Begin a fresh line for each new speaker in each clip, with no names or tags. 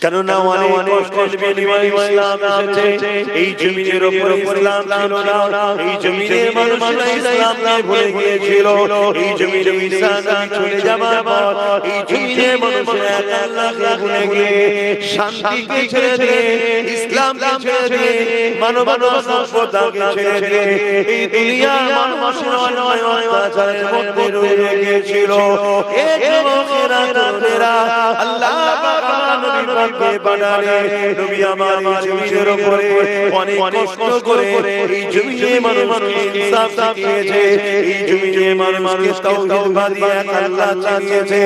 কেননা অনেক কষ্টের বিনিময়ে ইসলাম এসেছে। এই জমিনের উপরে ইসলাম ছিল না, এই জমিনের মানুষরা ইসলামকে ভুলে গিয়েছিল। এই জমিনে ঈসা নবী চলে যাবার পর এই জমিনের মানুষরা আল্লাহকে ভুলে গিয়ে শান্তিকে ছেড়ে দিয়ে, ইসলামকে ছেড়ে দিয়ে, মানবতা সভ্যতাকে ছেড়ে দিয়ে এই দুনিয়ার মানুষের অন্যায় অত্যাচারের মধ্যে রয়ে গিয়েছিল। এই যুবকেরা তরুণেরা আল্লাহ পাক আমার নবী পাককে বানালে নবী আমার এই জমিনের উপরে অনেক কষ্ট করে এই জমিনে মানুষকে ইনসাফ শিখিয়েছে। এই জমিনে মানুষকে তাওহীদ বানিয়ে আল্লাহ চালিয়েছে।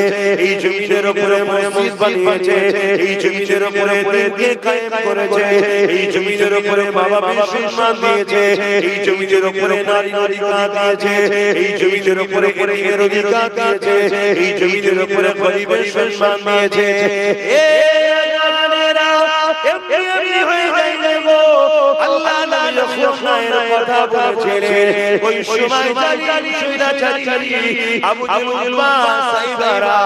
এই জমিনের উপরে মসজিদ বানিয়েছে। এই জমিনের উপরে দিনকে কায়েম করেছে। এই জমিনের উপরে বাবা সম্মান দিয়েছে। এই জমিনের উপরে নারী অধিকার দিয়েছে। এই জমিনের উপরে এর অধিকার দিয়েছে। এই জমিনের উপরে গরিবের সম্মান দিয়েছে। এমনি হয়ে যাইবো আল্লাহ নবী খুশায়ের কথা বলেছিলেন। ওই সময় জালিম আবু জুলুল সাইদারা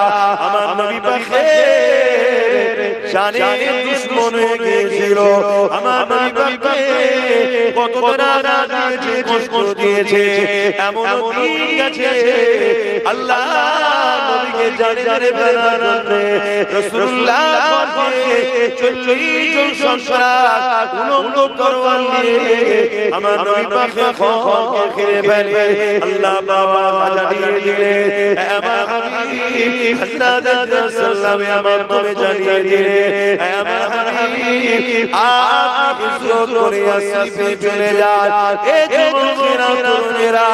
আমার নবী পাকের জানে দুশমন হয়ে গিয়েছিল। আমার নবী পাককে কত তারা দিয়েছে, কষ্ট দিয়েছে। এমন দিন গেছে আল্লাহ নবীকে জানে জানে বানাতে রাসূলুল্লাহ পাকে 40 জন সন্তান উলঙ্গ তরোয়াল নিয়ে আমার নবী পাকে খোঁজে ঘিরে ফেলে। আল্লাহ বাবা জানিয়ে দিলেন আমার হাবিব হযরত রাসূলুল্লাহ আমার নবী জানিয়ে দিলেন আমার হাবিব আপনি হিজরত করে আসিফে চলে যান। এই যুবকেরা তরুণেরা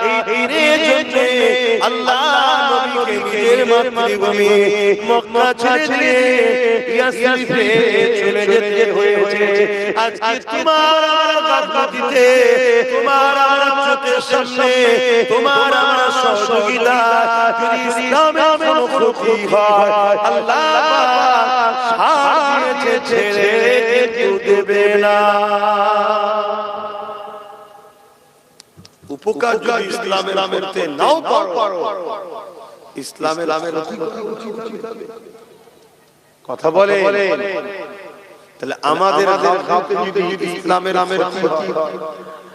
এই দিনের জন্য আল্লাহ নবীকে নিজের মাতৃভূমি মক্কা ছেড়ে দিয়ে ইয়াসরিফে চলে যেতে হয়েছে। আজকে তোমার আমার গাফলতিতে, তোমার আমার চোখের সামনে, তোমার আমার সহযোগিতা যদি ইসলামের কোনো ক্ষতি হয় আল্লাহ পাক ছেড়ে কেউ দেবে না। উপকার যদি ইসলামের করতে নাও পারো, ইসলামের কথা বলে তাহলে আমাদের যদি ইসলামের ক্ষতি হয়,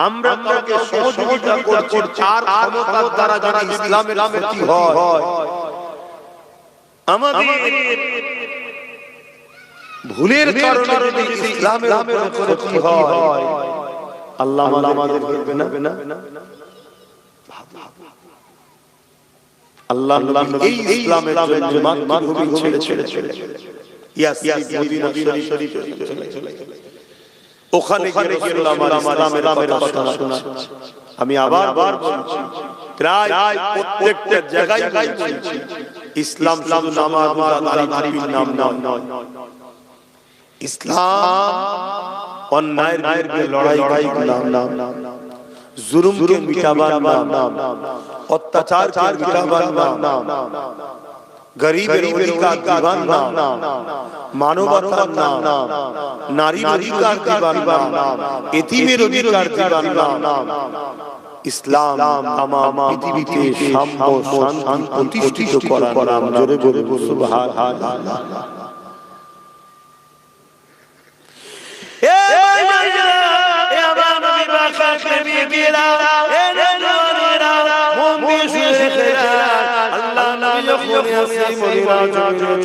আমরা কাউকে সহযোগিতা করছি আর ক্ষমতার দ্বারা যদি ইসলামের ক্ষতি হয়, আমাদের ভুলের কারণে যদি ইসলামের ক্ষতি হয় আল্লাহ আমাদের করবে না। আল্লাহ এই ইসলামের জন্য মাতৃভূমি ছেড়ে মদিনা শরীফে ওখানে গিয়ে রাসূলুল্লাহ ইসলামের কথা শোনা। আমি আবার বলছি, প্রায় প্রত্যেকটা জায়গায় বলছি ইসলাম শুধু নামাজ দাড়ি নাম নয়। ইসলাম অন্যায়ের বিরুদ্ধে লড়াই নাম, জুলুমকে মিটাবার নাম, অত্যাচারকে মিটাবার নাম, গরিবের অধিকার দিবার নাম, মানবতার নাম, নারীর অধিকার দিবার নাম, এতিমের অধিকার দিবার নাম। ইসলাম তামাম পৃথিবীতে সাম্য শান্তি প্রতিষ্ঠিত করার নাম। জোরে বলুন সুবহানাল্লাহ।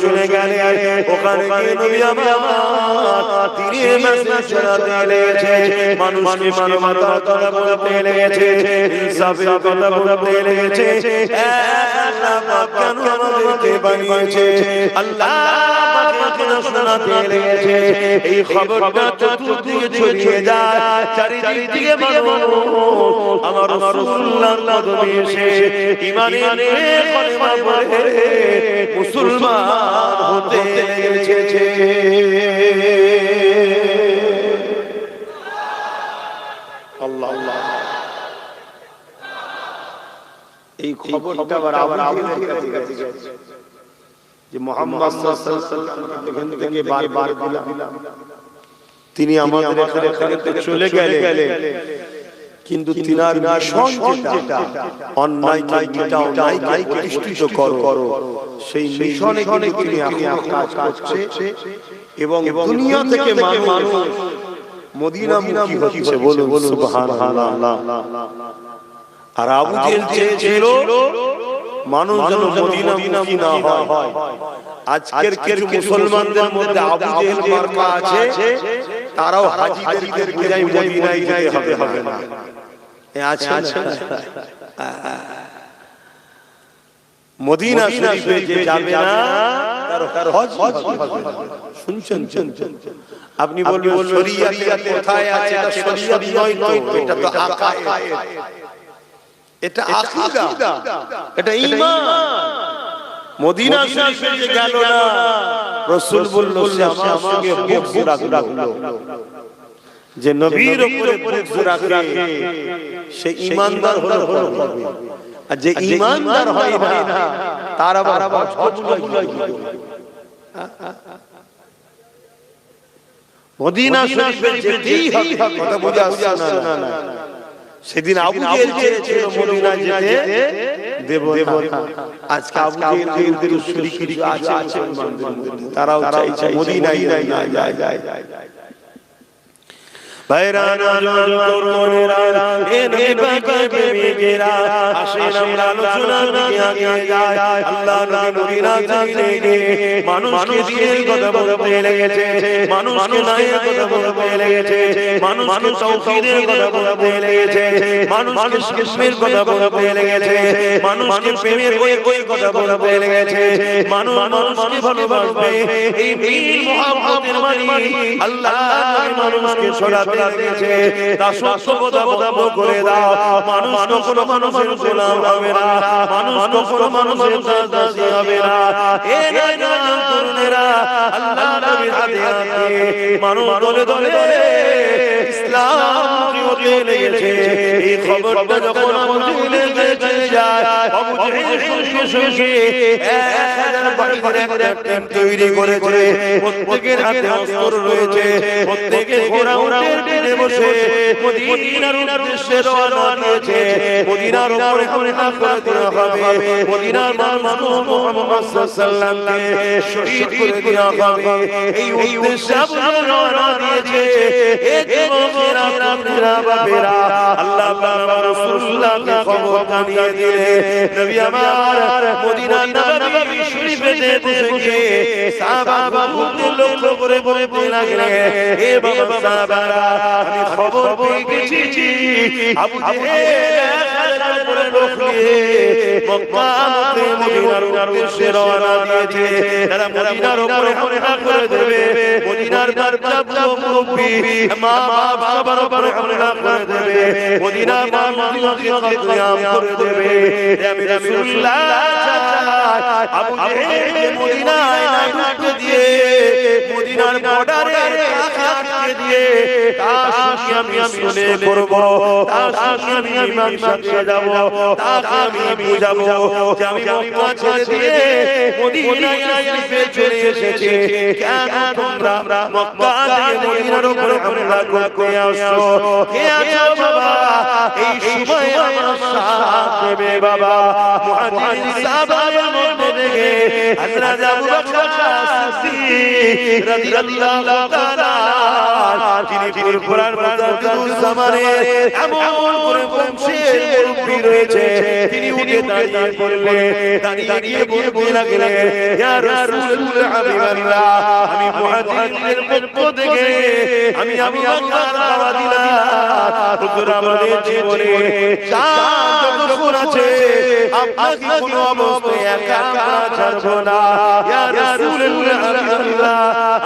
চলে গেলে ওখানে গিয়ে নবী আমার দিনের মেসেজ ছড়াতে লেগেছে, মানুষকে মানবতার কথা বলতে লেগেছে, ইনসাফের কথা বলতে লেগেছে। আল্লাহ পাক কেন আমাদেরকে বানিয়েছে, আল্লাহ পাক কেন শোনাতে লেগেছে। এই খবরটা চতুর্দিকে ছড়িয়ে যায়, চারিদিক থেকে মানুষ আমার রাসূলুল্লাহর কদমে এসে ঈমানের কলেমা পড়ে মুসলমান হতে লেগেছে। আল্লাহ আল্লাহ। এই খবরটা আবার যে মুহাম্মদ সাল্লাল্লাহু আলাইহি ওয়াসাল্লাম এখান থেকে বারবার দিলাম, তিনি আমাদের এখানে চলে গেলেন। কিন্তু তিনার মিশন যেটা অন্যায়কে মিটাও, অন্যায়কে প্রতিষ্ঠিত করো, সেই মিশনে তিনি এখন কাজ করছে এবং দুনিয়া থেকে মানুষ মদিনামুখী হচ্ছে। বলুন সুবহানাল্লাহ। আর আবু জেহেল চেয়েছিল মানুষ যেন মদিনামুখী না হয়। আজকের কিছু মুসলমানদের মধ্যে আবু জেহেল মার্কা আছে, তারাও হাজীদেরকে বুঝাই মদিনায় যেতে হবে না। আছে মদিনা শরীফে যে যাবে না তার হজ শুনছেন? আপনি বলবেন শরীয়তে কোথায় আছে? এটা শরীয়ত নয় তো, এটা তো আকায়েদ, এটা আকীদা, এটা ঈমান। মদিনা শরীফে যে গেল না, রাসূল বলল সে আমার সঙ্গে বুগজ রাখলো। যে নবীর উপরে বুগজ রাখে সে ঈমানদার হলো। আর যে ঈমানদার হয় না তার আবার মদিনা শরীফে যেতেই হবে। কথা বুঝা আসছে না? সেদিন আবু জেহেল চেয়েছিল মদিনা যেতে দেব না। আজকে আবু জেহেলদের শরীকি আছে মুসলমানদের, তারাও চাইছে মদিনায় যায়। ভাইরা তরুণেরা, এ নবী পাকের প্রেমিকেরা, আসেন আমরা আলোচনার দিকে এগিয়ে যাই। আল্লাহ নবী মদিনা থেকে মানুষকে দ্বীনের কথা বলতে লেগেছে, মানুষকে ন্যায়ের কথা বলতে লেগেছে, মানুষকে তাওহীদের কথা বলতে লেগেছে, মানুষকে শিরকের কথা বলতে লেগেছে, মানুষকে প্রেমের ওই কথা বলতে লেগেছে। মানুষকে ভালোবাসবে, এই মিল মুহাব্বতের মানি আল্লাহ মানুষকে ছড়াতে লেগেছে। তা সত্য কথা বন্ধ করে দাও। মানুষ কখনো মানুষের গোলাম হবে না, মানুষ কখনো মানুষের দাসী হবে না। এ নয়জন তরুণেরা, আল্লাহ নবীর হাতে হাতে মানুষ দলে দলে ইসলাম হতে লেগেছে। এই খবরটা যখন আবু জেহেলের কাছে যায়, আবু জেহেল সঙ্গে সঙ্গে 1000 বাহিনীর একটা তৈরি করেছে। প্রত্যেকের হাতে অস্ত্র রয়েছে, প্রত্যেকে ঘোড়া উটের পিঠে বসে মদিনার উদ্দেশ্যে রওনা হয়েছে। মদিনার উপরে হামলা করে দেওয়া হবে, মদিনার মানুষ মুহাম্মদ সাল্লাল্লাহু আলাইহি ওয়াসাল্লামকে শহীদ করে দেওয়া হবে। এই উদ্দেশ্যে আপনারা রওনা দিয়েছে। এ যুবকেরা, তরুণেরা, বাপেরা, আল্লাহ পাক রাসূলুল্লাহকে খবর জানিয়ে দিলে নবী আমার মদিনা নববী শরীফে বসে সাহাবাদের লক্ষ্য করে বলতে লাগলেন, এ বাবা সাহাবারা, আমি খবর পেয়ে গেছি আবু জেহেল উপরে লোক নিয়ে মক্কা হতে মদিনার উদ্দেশ্যে রওনা দিয়েছে। তারা মদিনার উপরে হামলা করে দেবে, মদিনার দরজা মুরব্বি মা বাবা বরাবর হামলা করে দেবে, মদিনার মানুষকে কতলাম করে দেবে। আমি রাসূলুল্লাহ আবু জেহেলকে মদিনায় না ঢুকতে দিয়ে মদিনার বর্ডারে আটকে দিয়ে তার সঙ্গে আমি শুনে করব, তার সঙ্গে আমি ইমান সাথে যাব, তাকে আমি বুঝাবো যে আমি মক্কা ছেড়ে দিয়ে মদিনায় আসতে চলে এসেছি। কেন তোমরা মক্কা থেকে মদিনার উপরে হামলা করতে আসছো? কে আছো বাবা? এই সময় আমার সাথ দেবে বাবা। মুহাজির সাহাবাদের মধ্যে থেকে হযরত আবু বকর সিদ্দিক রাদিয়াল্লাহু তাআলা যিনি পুরপুরার মুজাদ্দিদুল জামানে এমন করে বংশের মুরব্বি রয়েছে, তিনি উঠে দাঁড়িয়ে পড়লেন, দাঁড়িয়ে বলতে লাগলেন, ইয়া রাসূলুল্লাহ হাবিবাল্লাহ, আমি মুহাজিরদের পক্ষ থেকে আমি আবু বকর দাওয়াত দিলাম, হুজুর আমাদের জীবনে যা যখন আছে আপনাকে কোনো অবস্থায় একা ছাড়বো না। ইয়া রাসূলুল্লাহ হাবিবাল্লাহ,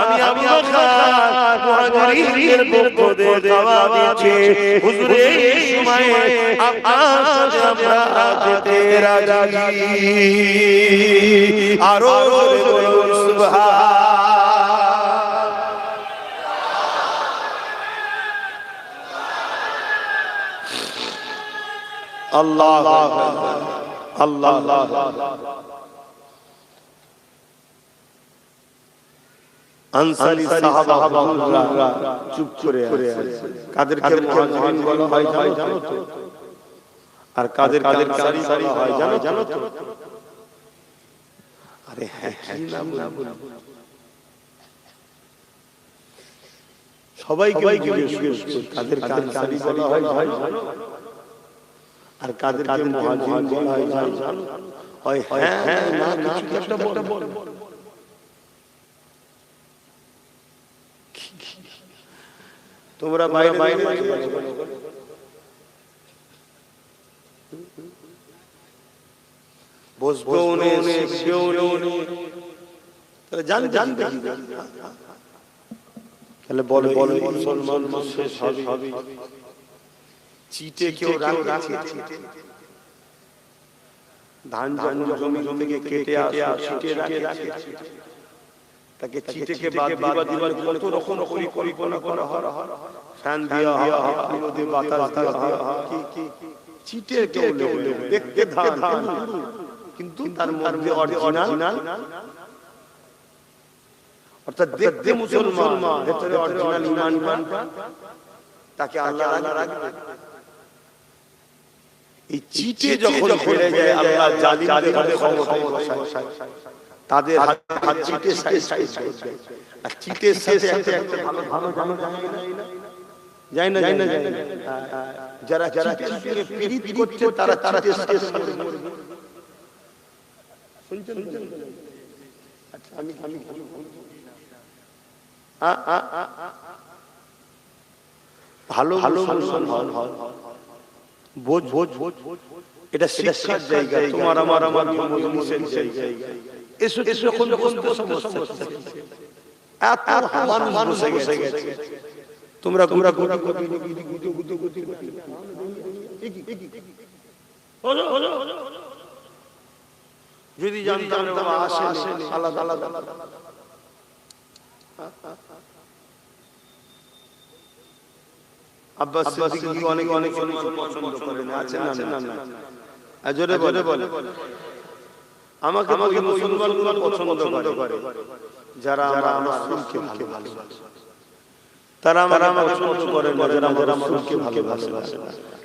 আমি আবু বকর মুহাজিরদের পক্ষ থেকে দাওয়াত দিচ্ছি, হুজুর এই সময়ে আপনার সাথে আমরা যেতে রাজি। আরো জোরে বলুন সুবহান। আল্লাহ আল্লাহ আনসারী সাহাবারা চুপ করে আছে। কাদেরকে মুহাজিরিন বলা হয় জানো তো? আর কাদেরকে আনসারী বলা হয় জানো তো? আরে হ্যাঁ, সবাইকে জিজ্ঞেস করছে কাদেরকে আনসারী বলা হয় জানো? আর কাদেরকে মুহাজিরিন বলা হয় জানো? হয় হ্যাঁ না কিছু একটা বল। তোমরা বাইরে বসবো জানবে তাহলে বলো মুসলমান শেষ হবে চিটে কেউ রাখছে ধান জমি থেকে কেটে চিটে রাখে তাকে চিটেকে বাদ দিবার কত রকম পরিকল্পনা করা হয়। ফ্যান দেওয়া হয়, নদী বাতাস দেওয়া হয়, চিটে কেউ দেখতে ধান কিন্তু তার মধ্যে অরিজিনাল অর্থাৎ দেখতে মুসলমান ভেতরে অরিজিনাল ঈমান তাকে আল্লাহ রাখবে। এই চিটে যখন ফেলে যায় আল্লাহ জালিমদের ক্ষমতা তাদের হাত চিটে সাইজ আর চিটের সাথে একটা ভালো যায় না যারা চিটে পীড়িত করছে তারা চিটের সাথে শুনছেন? আচ্ছা আমি ভালো মুসলমান বোঝ এটা শিক্ষার জায়গা, তোমার আমার মুসলিমের জায়গা। এসো কোন সমস্যা এত মানুষ বসে গেছে, তোমরা যদি জানতাম আসে আলাদা আব্বাস সিদ্দিকী অনেক পছন্দ করেন, আছে না? জোরে বলে আমাকে মুসলমানগুলো পছন্দ করে যারা আমার রাসূলকে ভালোবাসে। তারা আমাকে পছন্দ করে না যারা রাসূলকে ভালোবাসে।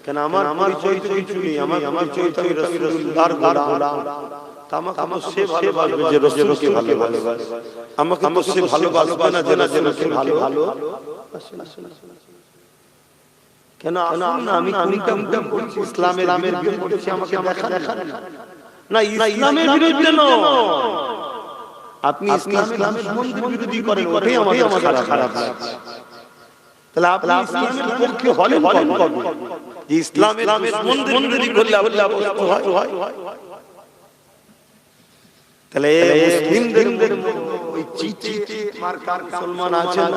কেন আমার পরিচয় তো কিছু নেই, আমার পরিচয় তো রাসূলুল্লাহর গোলাম। আমাকে সে ভালোবাসবে যে রাসূলকে ভালোবাসে, আমাকে তো সে ভালোবাসবে না যে রাসূলকে ভালোবাসে। কেন আমি কোনটা বলছি? ইসলামের বিরুদ্ধে বলছি, আমাকে দেখা না ইসলামের বিরুদ্ধে না, আপনি ইসলামের সম্বন্ধে বিরোধী করেন, ওটাই আমার খারাপ লাগছে। তাহলে আপনি ইসলামের পক্ষে হলেন কবে? যে ইসলামের সম্বন্ধে বিরোধী করলে হয়। তাহলে মুসলিমদের ওই চিটে মার্কার মুসলমান আছেন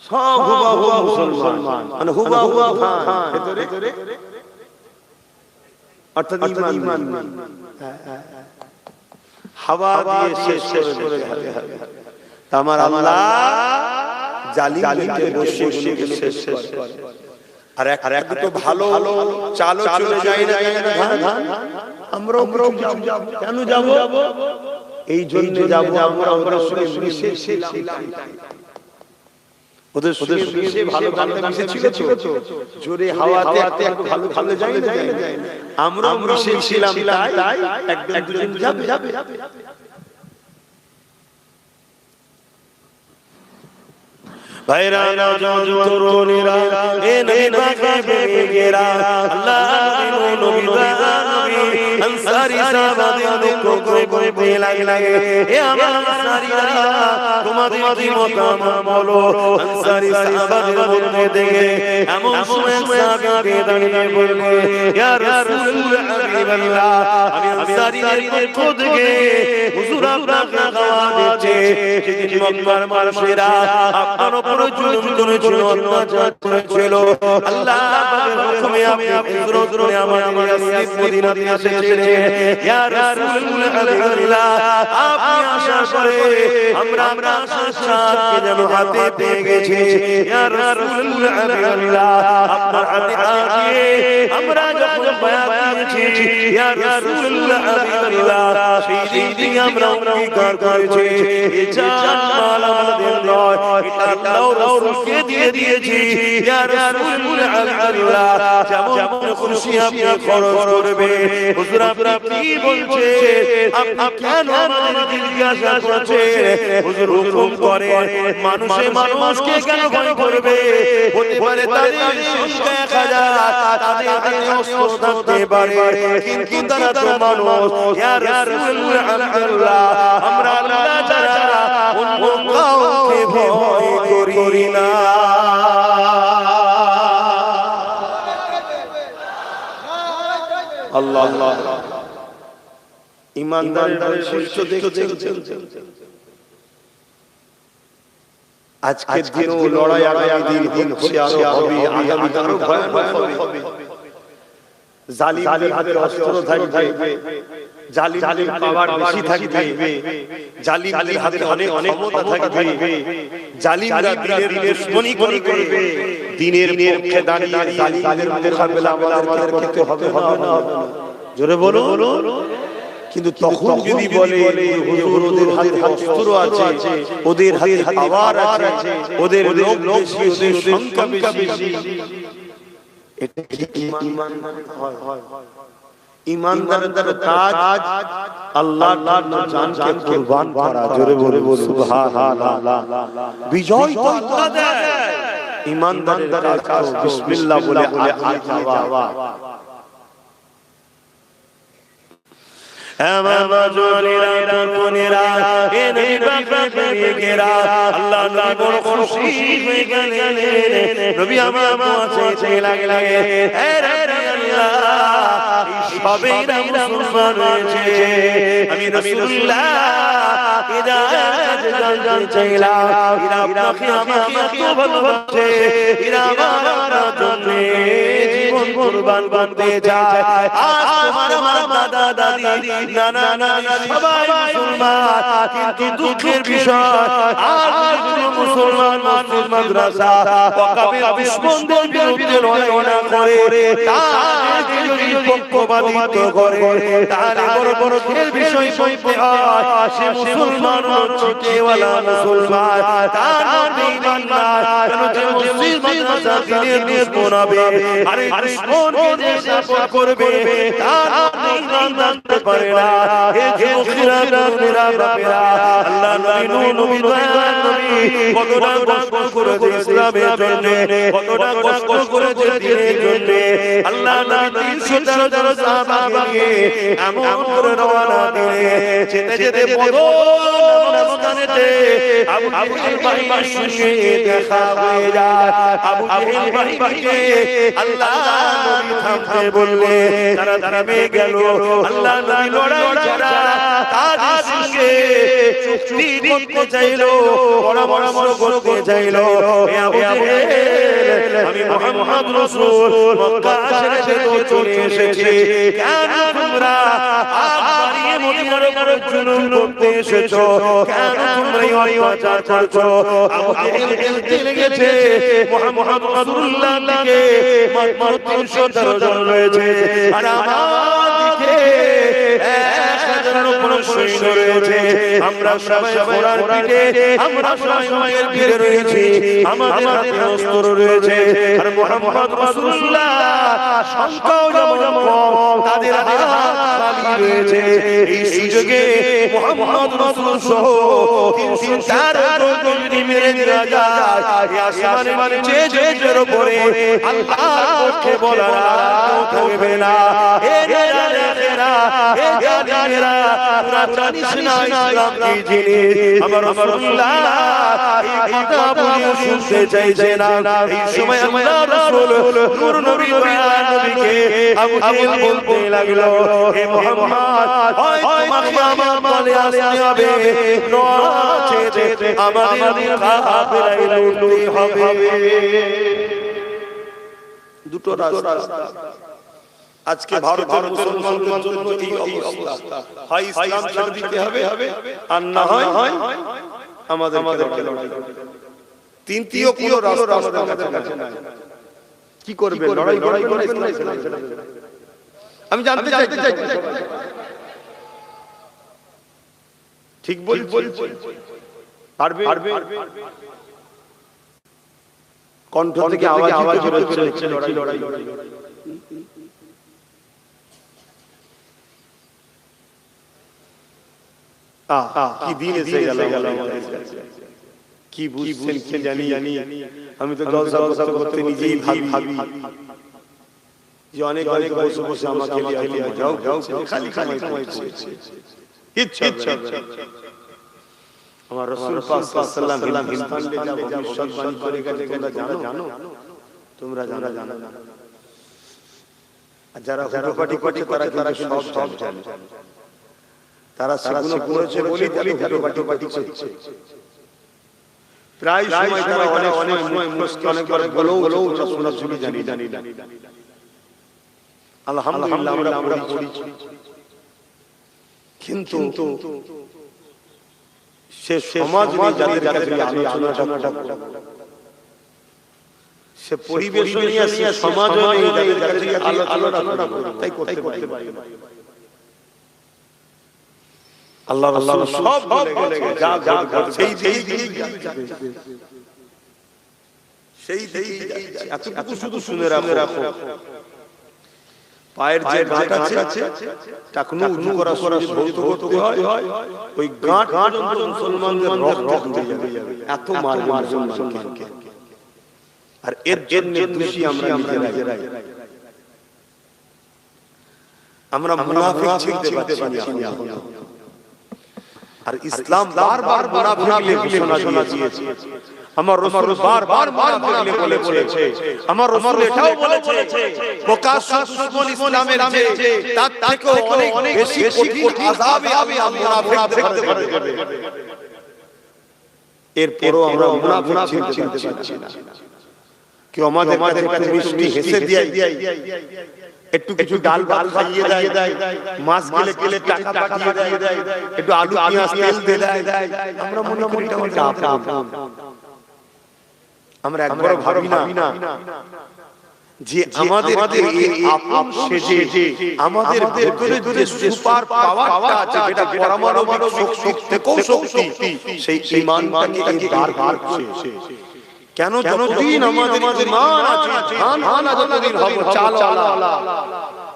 সব হুবা মুসলমান, মানে হুবা ভেতরে অর্থাৎ ঈমান হাওয়া দিয়ে শেষ করে গেছে। আমার আল্লাহ জালিমকে বসে শেষ করে। আর এক তো ভালো চালো চলে যায় না, আমরাও যাব। কেন যাব? এই জন্য যাব আমরা ওদের সঙ্গে ভালো মিশেছিল তো, জোরে হাওয়াতে একটু ভালো যায় না, আমরা মিশেছিলাম, তাই একদম দুজন যাবে। ভাইরা তরুণীরা, এ নবী পাকে বেগেরা, আল্লাহ নবী আনসারী সাহাবাদের দুঃখ করে লাগে। এ আমার আনসারীরা, তোমাদের কি মতামত বলো? আনসারী সাহাবাদের মধ্যে দেখে এমন সময় সাহাবী দাঁড়িয়ে বলবে, ইয়া রাসূল হাবিবাল্লাহ, আমি আনসারীদের পক্ষ থেকে হুজুর আপনাকে দাওয়াত দিচ্ছি, মক্কার মানুষেরা আপনার উপর জুলুম করেছিল, অত্যাচার করেছিল, আল্লাহ পাকের হুকুমে আপনি হিজরত করে আমাদের ইয়াসরিব মদিনাতে এসেছিলেন। ইয়া রাসূলুল্লাহ হাবিবাল্লাহ, আপনি আসার পরে আমরা আপনার সাথে যেন হাতে পেয়ে গেছি। ইয়া রাসূলুল্লাহ হাবিবাল্লাহ, আপনার হাতে দিয়ে আমরা যখন বায়াত দিয়েছি, ইয়া রাসূলুল্লাহ হাবিবাল্লাহ, সেই দিন আমরা অঙ্গীকার করেছি এই জান মাল আমাদের নয়, এটা আল্লাহ রাসূলকে দিয়ে দিয়েছি। ইয়া রাসূলুল্লাহ হাবিবাল্লাহ, যেমন খুশি আপনি খরচ করবে। হুজুর আপনি কি বলছে? আপনি কেন আমাদের জিজ্ঞাসা করছেন? হুজুর হুকুম করে মানুষকে কেন ভয় করবে? হতে পারে তাদের সংখ্যা 1000, তাদের হাতে অস্ত্র থাকতে পারে, কিন্তু তারা তো মানুষ। ইয়া রাসূলুল্লাহ হাবিবাল্লাহ, আমরা আল্লাহ ছাড়া অন্য কাউকে ভয় করি না। আল্লাহ আল্লাহ, ইমানদারের বৈশিষ্ট্য দেখছেন। আজকের দিনও লড়াই আগামী দিন হচ্ছে, আরো হবে, আগামী আরো ভয়ানক হবে। জালিমদের হাতে অস্ত্র থাকবে, জালিমদের পাওয়ার বেশি থাকবে, জালিমদের হাতে অনেক ক্ষমতা থাকবে, জালিমরা দিনের দুশমনি করবে। দিনের পক্ষে দাঁড়িয়ে জালিমদের মোকাবেলা আমাদের করতে হবে না? জোরে বলো। কিন্তু তখন যদি বলে হুজুর ওদের হাতে অস্ত্র আছে, ওদের হাতে পাওয়ার আছে, ওদের লোক বেশি, ওদের সংখ্যা বেশি, এটা কি ঈমান হয়? ঈমানদারদের কাজ আল্লাহর জন্য জানকে কুরবান করা। জোরে বলে সুবহানাল্লাহ। বিজয় তো আল্লাহ দেয়, ঈমানদারদের কাজ বিসমিল্লাহ বলে আগে যাওয়া। আল্লাহ বড় খুশি হয়ে গেলেন। নবী আমার পৌঁছে লাগলেন, মুসলমান হয়েছে, আমি রাসূলুল্লাহ হিদায়াত জানতে চাইলাম, এরা আপনাকে আমাকে ভালোবাসে, এরা আমার জন্য জীবন কুরবান করতে চায়। আজ তোমার দাদা দাদি নানা নানি সবাই মুসলমান, কিন্তু দুঃখের বিষয় আজ মুসলমান মসজিদ মাদ্রাসা ওয়াকাফের দুশমনদের বিরুদ্ধে লড়াই করে, তাদেরকে যদি পক্ষপাতিত্ব করে, তাহলে বড় বড় দুঃখের বিষয় বলতে হয় সে মুসলমান চিকেওয়ালা মুসলমান, তার মধ্যে ঈমান নাই। কেন যে মসজিদ মাদ্রাসা দ্বীনের দুশমন হবে, আরে দুশমনকে যে সাপোর্ট করবে তার মধ্যে ঈমান থাকতে পারে না। হে যুবকেরা, বাপেরা, আল্লাহ নবী দয়ার নবী কতটা কষ্ট করেছে ইসলামের জন্য, কতটা কষ্ট করেছে দ্বীনের জন্য। আল্লাহ নবী 313 জন সাহাবাকে এমন করে রওনা দিলে, যেতে যেতে বদর আবু জেহেল ভাইয়ের সঙ্গে দেখা হয়ে যায়। আবু জেহেল ভাইকে আল্লাহ নবী থামতে বললে, তারা থেমে গেল। আল্লাহ নবী লড়াই ছাড়া তাদের সঙ্গে চুক্তি করতে চাইলো, পরামর্শ করতে চাইলো। হে আবু জেহেল, আমি মুহাম্মদ রাসূল মক্কা ছেড়ে চলে এসেছি, কেন তোমরা বাড়িয়ে মদিনার উপর জুলুম করতে এসেছো? কেন তোমরা এই অত্যাচার করছো? আবু জেহেল বলতে লেগেছে, মুহাম্মদ রাসূলুল্লাহ কে মাত্র 313 জন রয়েছে, আর আমার দিকে 1000 উপর সৈন্য রয়েছে। আমরা সবাই ঘোড়ার পিঠে, আমরা সবাই উটের পিঠে রয়েছি, আমাদের হাতে অস্ত্র রয়েছে। আর মুহাম্মদ রাসূলুল্লাহ সংখ্যাও যেমন কম, তাদের হাত খালি রয়েছে। এই সুযোগে মুহাম্মদ রাসূল সহ 304 জন যদি মেরে দেওয়া যায়, এই আসমানের চেয়ে উপরে আল্লাহর পক্ষে বলা থাকবে না। হে জানেরা, হে জানেরা, তোমরা জানিস না ইসলাম কি জিনিস? আমার রাসূলুল্লাহ এই কথা বুঝিয়ে শুনতে চাইছে না। এই সময় আল্লাহ রাসূল নূর নবী দয়াল নবীকে আবু জেহেল বলতে লাগলো, হে মুহাম্মদ, হয় তোমাকে আমার বলে আসতে হবে, নচেত আমাদের কাফেরাই লড়তে হবে। দুটো রাস্তা আজকে ভারতের মুসলমানদের জন্য এই অবস্থা, হয় ইসলাম ছেড়ে দিতে হবে আর না হয় আমাদের লড়াই। তৃতীয় কোনো রাস্তা আমাদের কাছে নাই। কি করবে? লড়াই করে আমি জানতে চাই ঠিক বলছি? পারবে? কণ্ঠ থেকে আওয়াজ হচ্ছে লড়াই। কি দিন এসে গেল আমাদের কাছে, কি বুঝছেন কি জানি। আমি তো জলসা করতে নিজেই ভাবি যে অনেক বসে বসে আমাকে যাও খালি সময় করছে। ইচ্ছা আমার রাসূল পাক সাল্লাল্লাহু আলাইহি ওয়াসাল্লাম ভবিষ্যৎবাণী করে গেছে, তোমরা জানো। আর যারা হুটোপাটি করছে তারা সব জানে। তারা সেগুলো করেছে বলি হুটোপাটি করছে। প্রায় সময় তারা অনেক অনেকবার বলেও শোনা জানি। আলহামদুলিল্লাহ আমরা পড়েছি, কিন্তু সে সমাজ যাদের কাছে আলোচনাটা সে পরিবেশ নিয়ে সমাজ যাদের কাছে আলোচনা তাই করতে পারে। আল্লাহ রাসূল সব বলে যা সেই এতটুকু শুধু শুনে রাখো, পায়ের যে গাঁট আছে টাকনু উঁচু করা করতে হয়, ওই গাঁট পর্যন্ত মুসলমানদের রক্ত হয়ে যাবে। এত মার মুসলমানকে। আর এর জন্য দোষী আমরা নিজেরাই। আমরা মুনাফিক চিনতে পারছি না। আর ইসলাম বারবার মুনাফিককে ঘোষণা দিয়েছে। আমার রাসূল বারবার মুনাফিককে বলেছে। আমার রাসূল এটাও বলেছে প্রকাশ্য দুশমন ইসলামের যে তার থেকেও অনেক বেশি কঠিন আযাবে আমি মুনাফিকদের ধরে দেব। এরপরও আমরা মুনাফিক চিনতে পারছি না। কেউ আমাদের কাছে মিষ্টি হেসে দিয়ে একটু কিছু ডাল খাইয়ে দেয়, মাছ গেলে টাকা পাঠিয়ে দেয়, একটু আলু পেঁয়াজ তেল দিয়ে দেয়। আমরা মনে করি এটা আপন। আমরা একবার ভাবি না যে আমাদের এই আপন সেজে আমাদের ভেতরে যে সুপার পাওয়ারটা আছে, যেটা পরমাণবিক শক্তি থেকেও শক্তি, সেই ঈমানটাকে দাঁড় করছে। কেন? যতদিন আমাদের ঈমান আছে, ধান যতদিন হবে চাল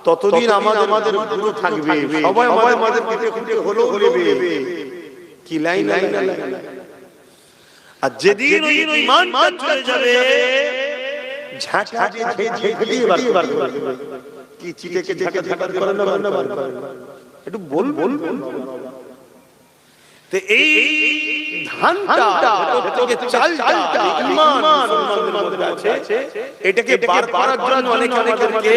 ততদিন আমাদের গুরু থাকবে। সবাই আমাদের পিঠে হলো বলবে কি লাইন। আর যেদিন ঈমানটা চলে যাবে, ঝাঁটা দিয়ে বার করবে। কি চিটেকে ঝাঁটা করে না একটু বল। তো এই ধানটা থেকে চালটা ঈমান মুসলমানদের আছে, এটাকে বার করার জন্য অনেককে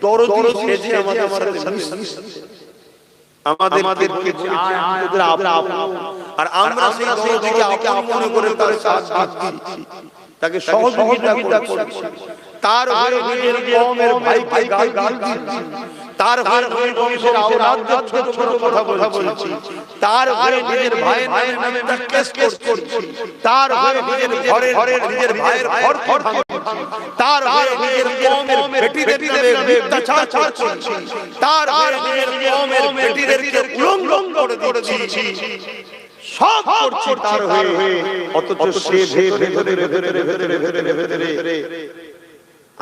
দরদি সেজে আমাদের আমাদেরকে আর আমরা সেই দরদিকে আপন মনে করে তার সাথ দিচ্ছি, তাকে সহযোগিতা করছি, তার হয়ে নিজের কওমের ভাইকে গাল দিচ্ছি, তার হয়ে বংশের আওলাদদের ছোট ছোট কথা বলছি, তার হয়ে নিজের ভাইয়ের নামে কেস করছি, তার হয়ে নিজের নিজের ভাইয়ের ঘর ভাঙছি, তার হয়ে নিজের কওমের বেটিদের নামে মিথ্যাচার করছি, তার হয়ে নিজের কওমের বেটিদেরকে উলঙ্গ করে দিচ্ছি, সব করছি তার হয়ে। অথচ সে ভেতরে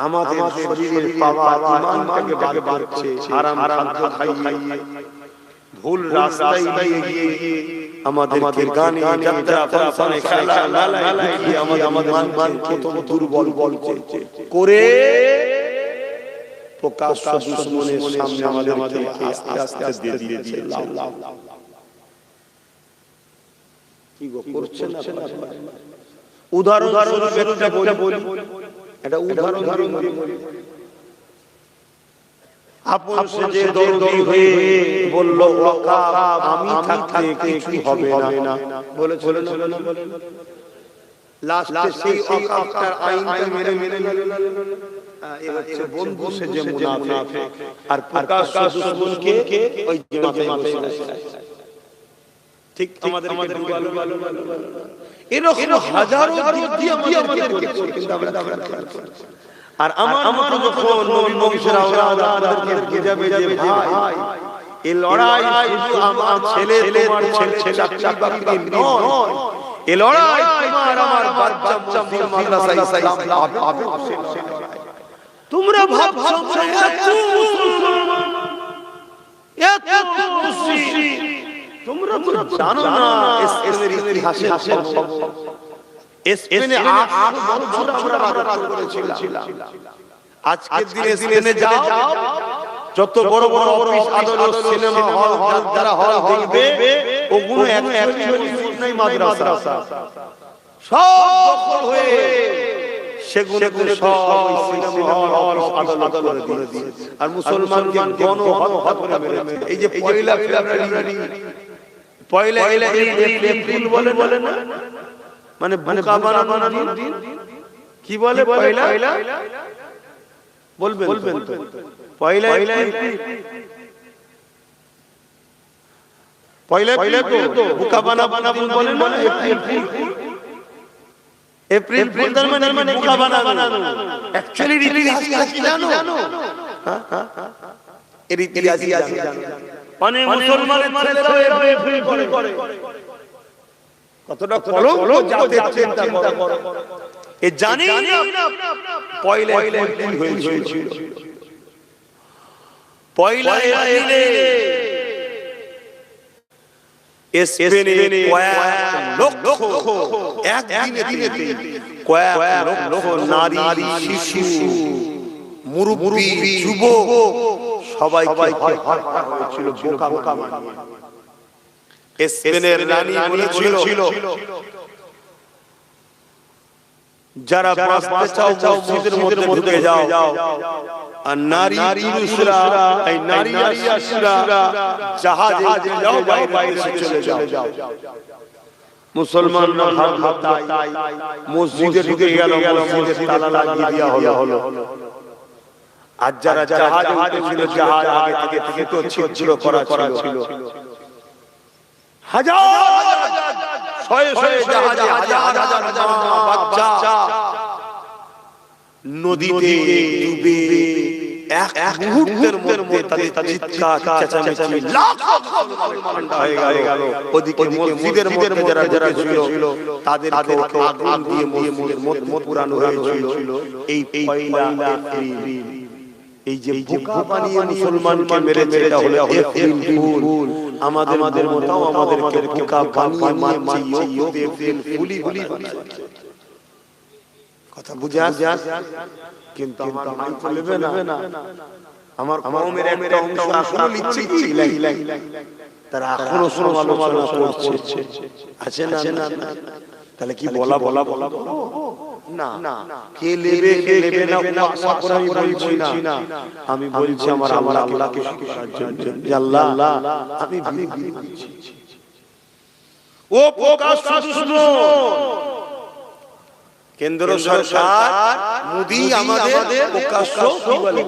আমাদের শরীরের পাওয়া ঈমানটাকে বার করছে, হারাম খাদ্য খাইয়ে, ভুল রাস্তায় গিয়ে আমাদেরকে গানে যাত্রা ফাংশনে খেলা লালায় গিয়ে আমাদের ঈমানকে দুর্বল করে প্রকাশ্য দুশমনের সামনে আমাদেরকে আস্তে আস্তে দিয়ে দিয়েছে। কি গো করছেন না? উদাহরণ একটা বলি, এটা উদাহরণ বলি। আপন সেজে দরদি হয়ে বলল ওয়াকাব আমি থাকতে কিছু হবে না, বলেছিল না? লাস্টে সেই ওয়াকাবটার আইনটা মেনে এই হচ্ছে বন্ধু সেজে মুনাফিক, আর প্রকাশ্য দুশমনকে ওই যে মাথায় বসে। ঠিক আমাদের এরকম হাজারো দিক আমাদেরকে কিন্তু আমরা আর আমার মতো যখন নবী বংশের আওলাদ আপনাদেরকে বুঝাবে যে ভাই এই লড়াই শুধু আমার ছেলে তোমার ছেলে চাকরি বাকরি নয়, এই লড়াই তোমার আমার বাচ্চা মাদ্রাসা ইসলাম পাবে। তোমরা ভাবছো এত মুসলমান এত মুসলিম, তোমরা তো জানো না স্পেনের ইতিহাসে স্পেনে 800 বছর আমরা রাজত্ব করেছিলাম। আজকের দিনে স্পেনে যাও, যত বড় বড় অফিস আদালত সিনেমা হল যারা হল দেখবে ওগুলো অ্যাকচুয়ালি নাই মাদ্রাসা, সব দখল হয়ে সেগুলো সব সিনেমা হল আদালত করে দিয়েছে। আর মুসলমানকে গণহত্যা করে মেরেছে। এই যে পয়লা ফেব্রুয়ারি এপ্রিল বলে না, মানে বোকা বানানোর দিন কি বলে? পয়লা বলবেন তো পয়লা তো বোকা বানাবো বলে না? এপ্রিল তার মানে বোকা বানানো। অ্যাকচুয়ালি ইতিহাসটা কি জানো? এর ইতিহাস জানো? মানে মুসলমানের ছেলেরা এপ্রিল করে কতটা কলঙ্ক জাতের চিন্তা করো। এ জানি না পয়লা এপ্রিল হয়েছিল। পয়লা এপ্রিলে স্পেনে কয়েক লক্ষ একদিনে কয়েক লক্ষ নারী শিশু মুরব্বি যুবক সবাইকে হয়েছিল বোকা বানিয়ে। স্পেনের রানী বলেছিল যারা বাঁচতে চাও মসজিদের মধ্যে ঢুকে যাও, আর নারী পুরুষরা এই নারী আসিরা জাহাজে যাও, বাইরে চলে যাও। মুসলমানরা তাই মসজিদে ঢুকে গেল, মসজিদের তালা লাগিয়ে দেওয়া হলো। আর যারা জাহাজে উঠেছিল জাহাজ আগে থেকে তো ছিদ্র করা ছিল। হাজার শয়ে জাহাজে হাজার বাচ্চা নদীতে ডুবে এক মুহূর্তের মধ্যে তাদের চিৎকার চেঁচামেচি লাখো ঠান্ডা হয়ে গেল। ওদিকে মসজিদের মধ্যে যারা ছিল তাদেরকে আগুন দিয়ে মত পুরানো হয়েছিল। এই পয়লা এপ্রিল, এই যে বোকা বানিয়ে মুসলমানকে মেরেছে এটা হলো এপ্রিল ফুল। আমাদের মতাও আমাদেরকে বোকা বানিয়ে মারছে এপ্রিল ফুলি বানাচ্ছে। কথা বুঝা যায়? কিন্তু আমার মাই চলবে না। আমার কওমের একটা অংশ এখনো লিখছে তারা এখনো সমালোচনা করছে। আছে না? তাহলে কি বলা না কে নেবে না আশা করে আমি বলছি না। আমি বলছি আমার আল্লাহকে শুকরার জন্য, আল্লাহ আমি বলছি ও প্রকাশ্য দুশমন কেন্দ্র সরকার মোদি আমাদের প্রকাশ্য কি বলে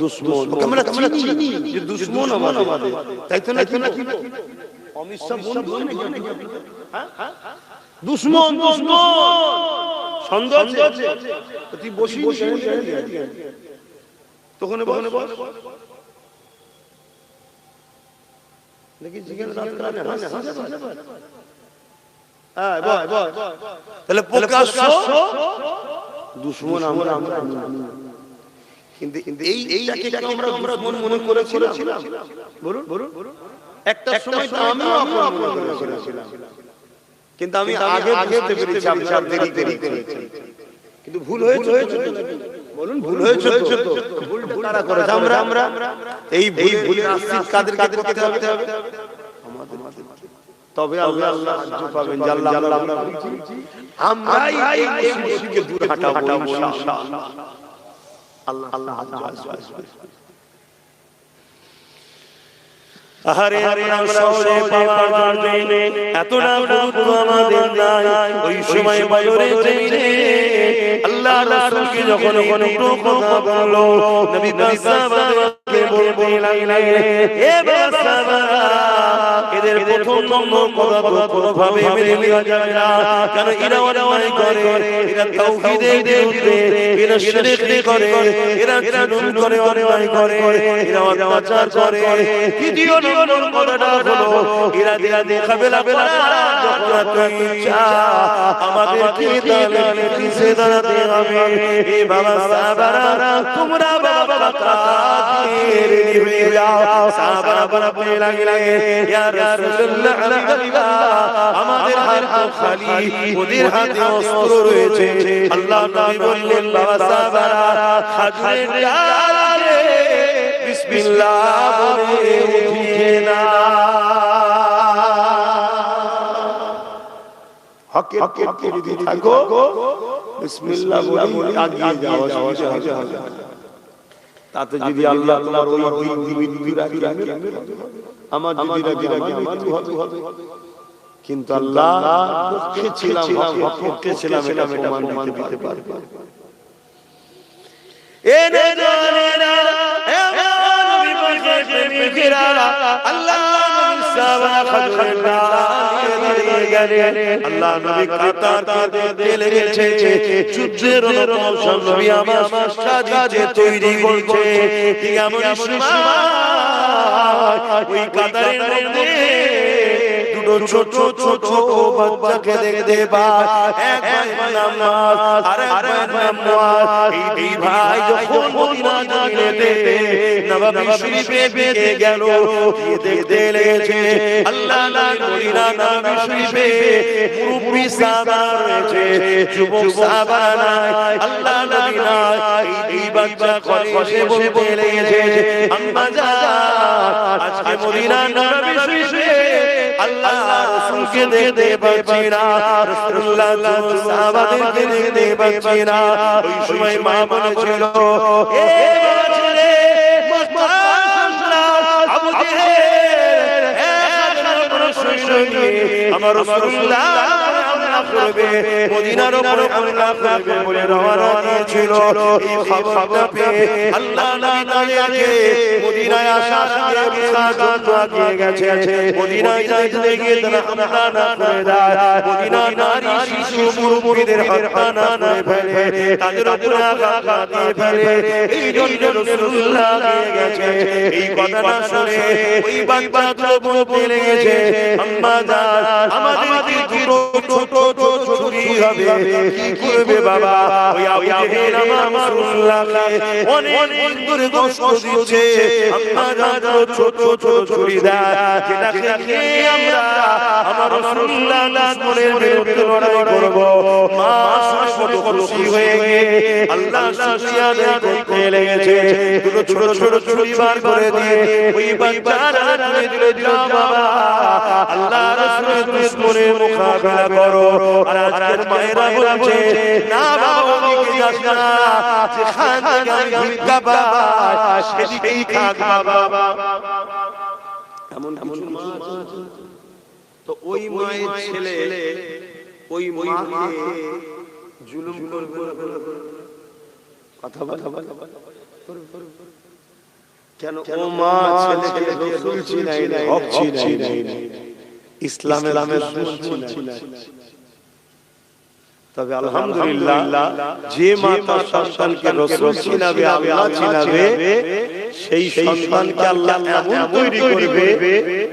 দুশমন। আমরা চিনি যে দুশমন আমাদের, তাই তো না? অমিত শাহ বন্ধু নাকি? হ্যাঁ দুশমন সন্দেহ আছে? তুই বসি তখন বল দেখি জিজ্ঞেস তাহলে প্রকাশ্য দুশমন আমরা। কিন্তু এইটাকে আমরা দুশমন মনে করেছিলাম? বলুন একটা সময় তো আমিও অপমান করেছিলাম, কিন্তু আমি আগে বুঝতে পেরেছি আপনারা দেরি করেছেন। কিন্তু ভুল হয়েছে বলুন, ভুল হয়েছে তো? ভুল তারা করেছে, আমরা এই ভুলের শাস্তি কাদেরকে করতে হবে? আমাদের। তবে আল্লাহ সাহায্য পাবেন। আল্লাহ আমরাই এই মুশরিককে দূর হটাবো ইনশাআল্লাহ। আল্লাহ সাহায্য আসবে। আহারে আমরা সহজে পাওয়ার জন্য এত না গুরুত্ব আমাদের নাই। ওই সময় বদরের জমিনে আল্লাহ রাসূলকে যখন কথা বললো, নবী সাহাবাদেরকে বলতে লাগলেন, এ সাহাবারা, এদের প্রথম নম্বর কথা তো কোনোভাবে মেনে নেওয়া যাবে না। কারণ এরা অন্যায় করে, এরা তাওহীদের বিরুদ্ধে, এরা শিরক করে, এরা জুলুম করে, অন্যায় করে, এরা অত্যাচার করে। দ্বিতীয় নম্বর কথাটা হলো, এরা দেখাবে যখন তুই ইচ্ছা আমাদেরকে তাহলে পিছে দাঁড়াতে হবে। এ বাবা সাহাবারা, তোমরা বাবা রেডি হয়ে যাও। সাহাবারা বলতে লাগলেন, ইয়া রাসূলুল্লাহ, আমাদের হাত খালি, ওদের হাতে অস্ত্র রয়েছে। আল্লাহ নবী বললেন, বাবা সাহাবারা, খাজরের ডালে বিসমিল্লাহ বলে উঠিয়ে না। হকের পক্ষে যদি থাকো বিসমিল্লাহ বলে আগিয়ে যাও। তাতে যদি আল্লাহ তোমার ওই মৃত্যু রাখে, আমার যদি রাখে মৃত্যু হবে। কিন্তু আল্লাহ পক্ষে ছিলাম, পক্ষে ছিলাম, এটা প্রমাণ দিতে পারবে। এনে জানেনা এমন বিপক্ষে প্রেমিকেরা আল্লাহ নবী সাহাবা খাজরের গেলেন। আল্লাহ নবী কাতার কাঁদতে লেগেছে। যুদ্ধের মৌসুম, নবী আমার সাজিয়ে তৈরি করছে। ঠিক এমন সময় ওই কাতারের মধ্যে দুটো ছোট ছোট বাচ্চাকে দেখতে পায়। এক ভাই নাম মুআজ, আরেক ভাই নাম মুআজ। এই দুই ভাই যখন মদিনা জমিনেতে নববী শরীফে বেঁধে গেল, দেখতে লেগেছে আল্লাহ মদিনা নববী শরীফে মুরব্বি সাহাবা রয়েছে, যুবক সাহাবা নাই, আল্লাহ নবী নাই। এই বাচ্চা কষ্টে বলতে লেগেছে, আম্মা জান, আজকে মদিনা নববী শরীফে আল্লাহ রাসূলকে দেখতে পাচ্ছি না, রাসূলুল্লাহ সাহাবাদেরকে দেখতে পাচ্ছি না। ওই সময় মা বলেছিল, এ ছেলে মক্কা সন্ত্রাস আবু জেহেল আমার রাসূলুল্লাহ করবে, মদিনার উপরে হামলা করবে বলে রওনা দিয়েছিল। এই খবরটা পেয়ে আল্লাহ নবী তাদেরকে মদিনায় আসার জন্য আগিয়ে গেছে। মদিনায় যাইতে গিয়ে তারা হামলা না করে দেয়, মদিনার নারী শিশু মুরব্বিদের হত্যা না করে ফেলে, তাদের উপরে আঘাত দিয়ে ফেলে। এই জন্য রাসূলুল্লাহ আগিয়ে গেছে। এই কথাটা শুনে ওই বাচ্চাগুলো বলতে লেগেছে, আম্মা জান, আমাদের কি দুটো ছোট ছুরি হবে, কি করবে বাবা? ওই আবু জেহেল আমার রাসূলুল্লাহকে অনেক দূরে কষ্ট দিচ্ছে। আম্মা জান ছোট ছোট ছুরি দেয়, যেটা খেয়ে আমরা আমার রাসূলুল্লাহ দুশমনের বিরুদ্ধে লড়াই করব। মা শুনে খুশি হয়ে গিয়ে আল্লাহ শুকরিয়া আদায় করতে লেগেছে। দুটো ছোট ছোট ছুরি বার করে দিয়ে ওই বাচ্চারা তুলে দিল, বাবা আল্লাহ রাসূলের দুশমনের মোকাবেলা করো। আর আজকের মায়েরা বলছে, না বাবা ওদিকে যাস না, যেখান থেকে আমি ভিক্ষা পাই সেদিকেই থাক বাবা। এমন মা আছে। তো ওই মায়ের ছেলে ওই মাকে জুলুম করবে, কথা বলে কেন? ও মা ছেলেকে রাসূল চিনাই নাই, হক চিনাই নাই, ইসলামের দুশমন চিনাই। তবে আলহামদুলিল্লাহ, যে মা তার সন্তানকে রাসূল চিনাবে, আল্লাহ চিনাবে, সেই সন্তানকে আল্লাহ এমন তৈরি করবে,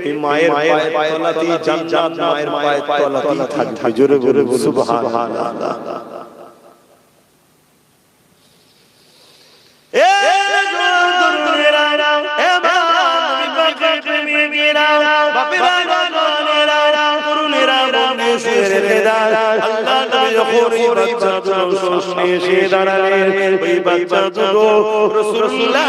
এই মায়ের পায়ের তলাতেই জান্নাত মায়ের পায়ের তলাতেই থাকবে। জোরে জোরে সুবহানাল্লাহ। এ তরুণেরা, এ মা নবী পাকের প্রেমিকেরা, বাপেরা, তরুণেরা, বন্ধু রেখে দেয়। আল্লাহ নবী যখন এই বাচ্চা দুটো সামনে এসে দাঁড়ালেন, ওই বাচ্চা দুটো রাসূলুল্লাহ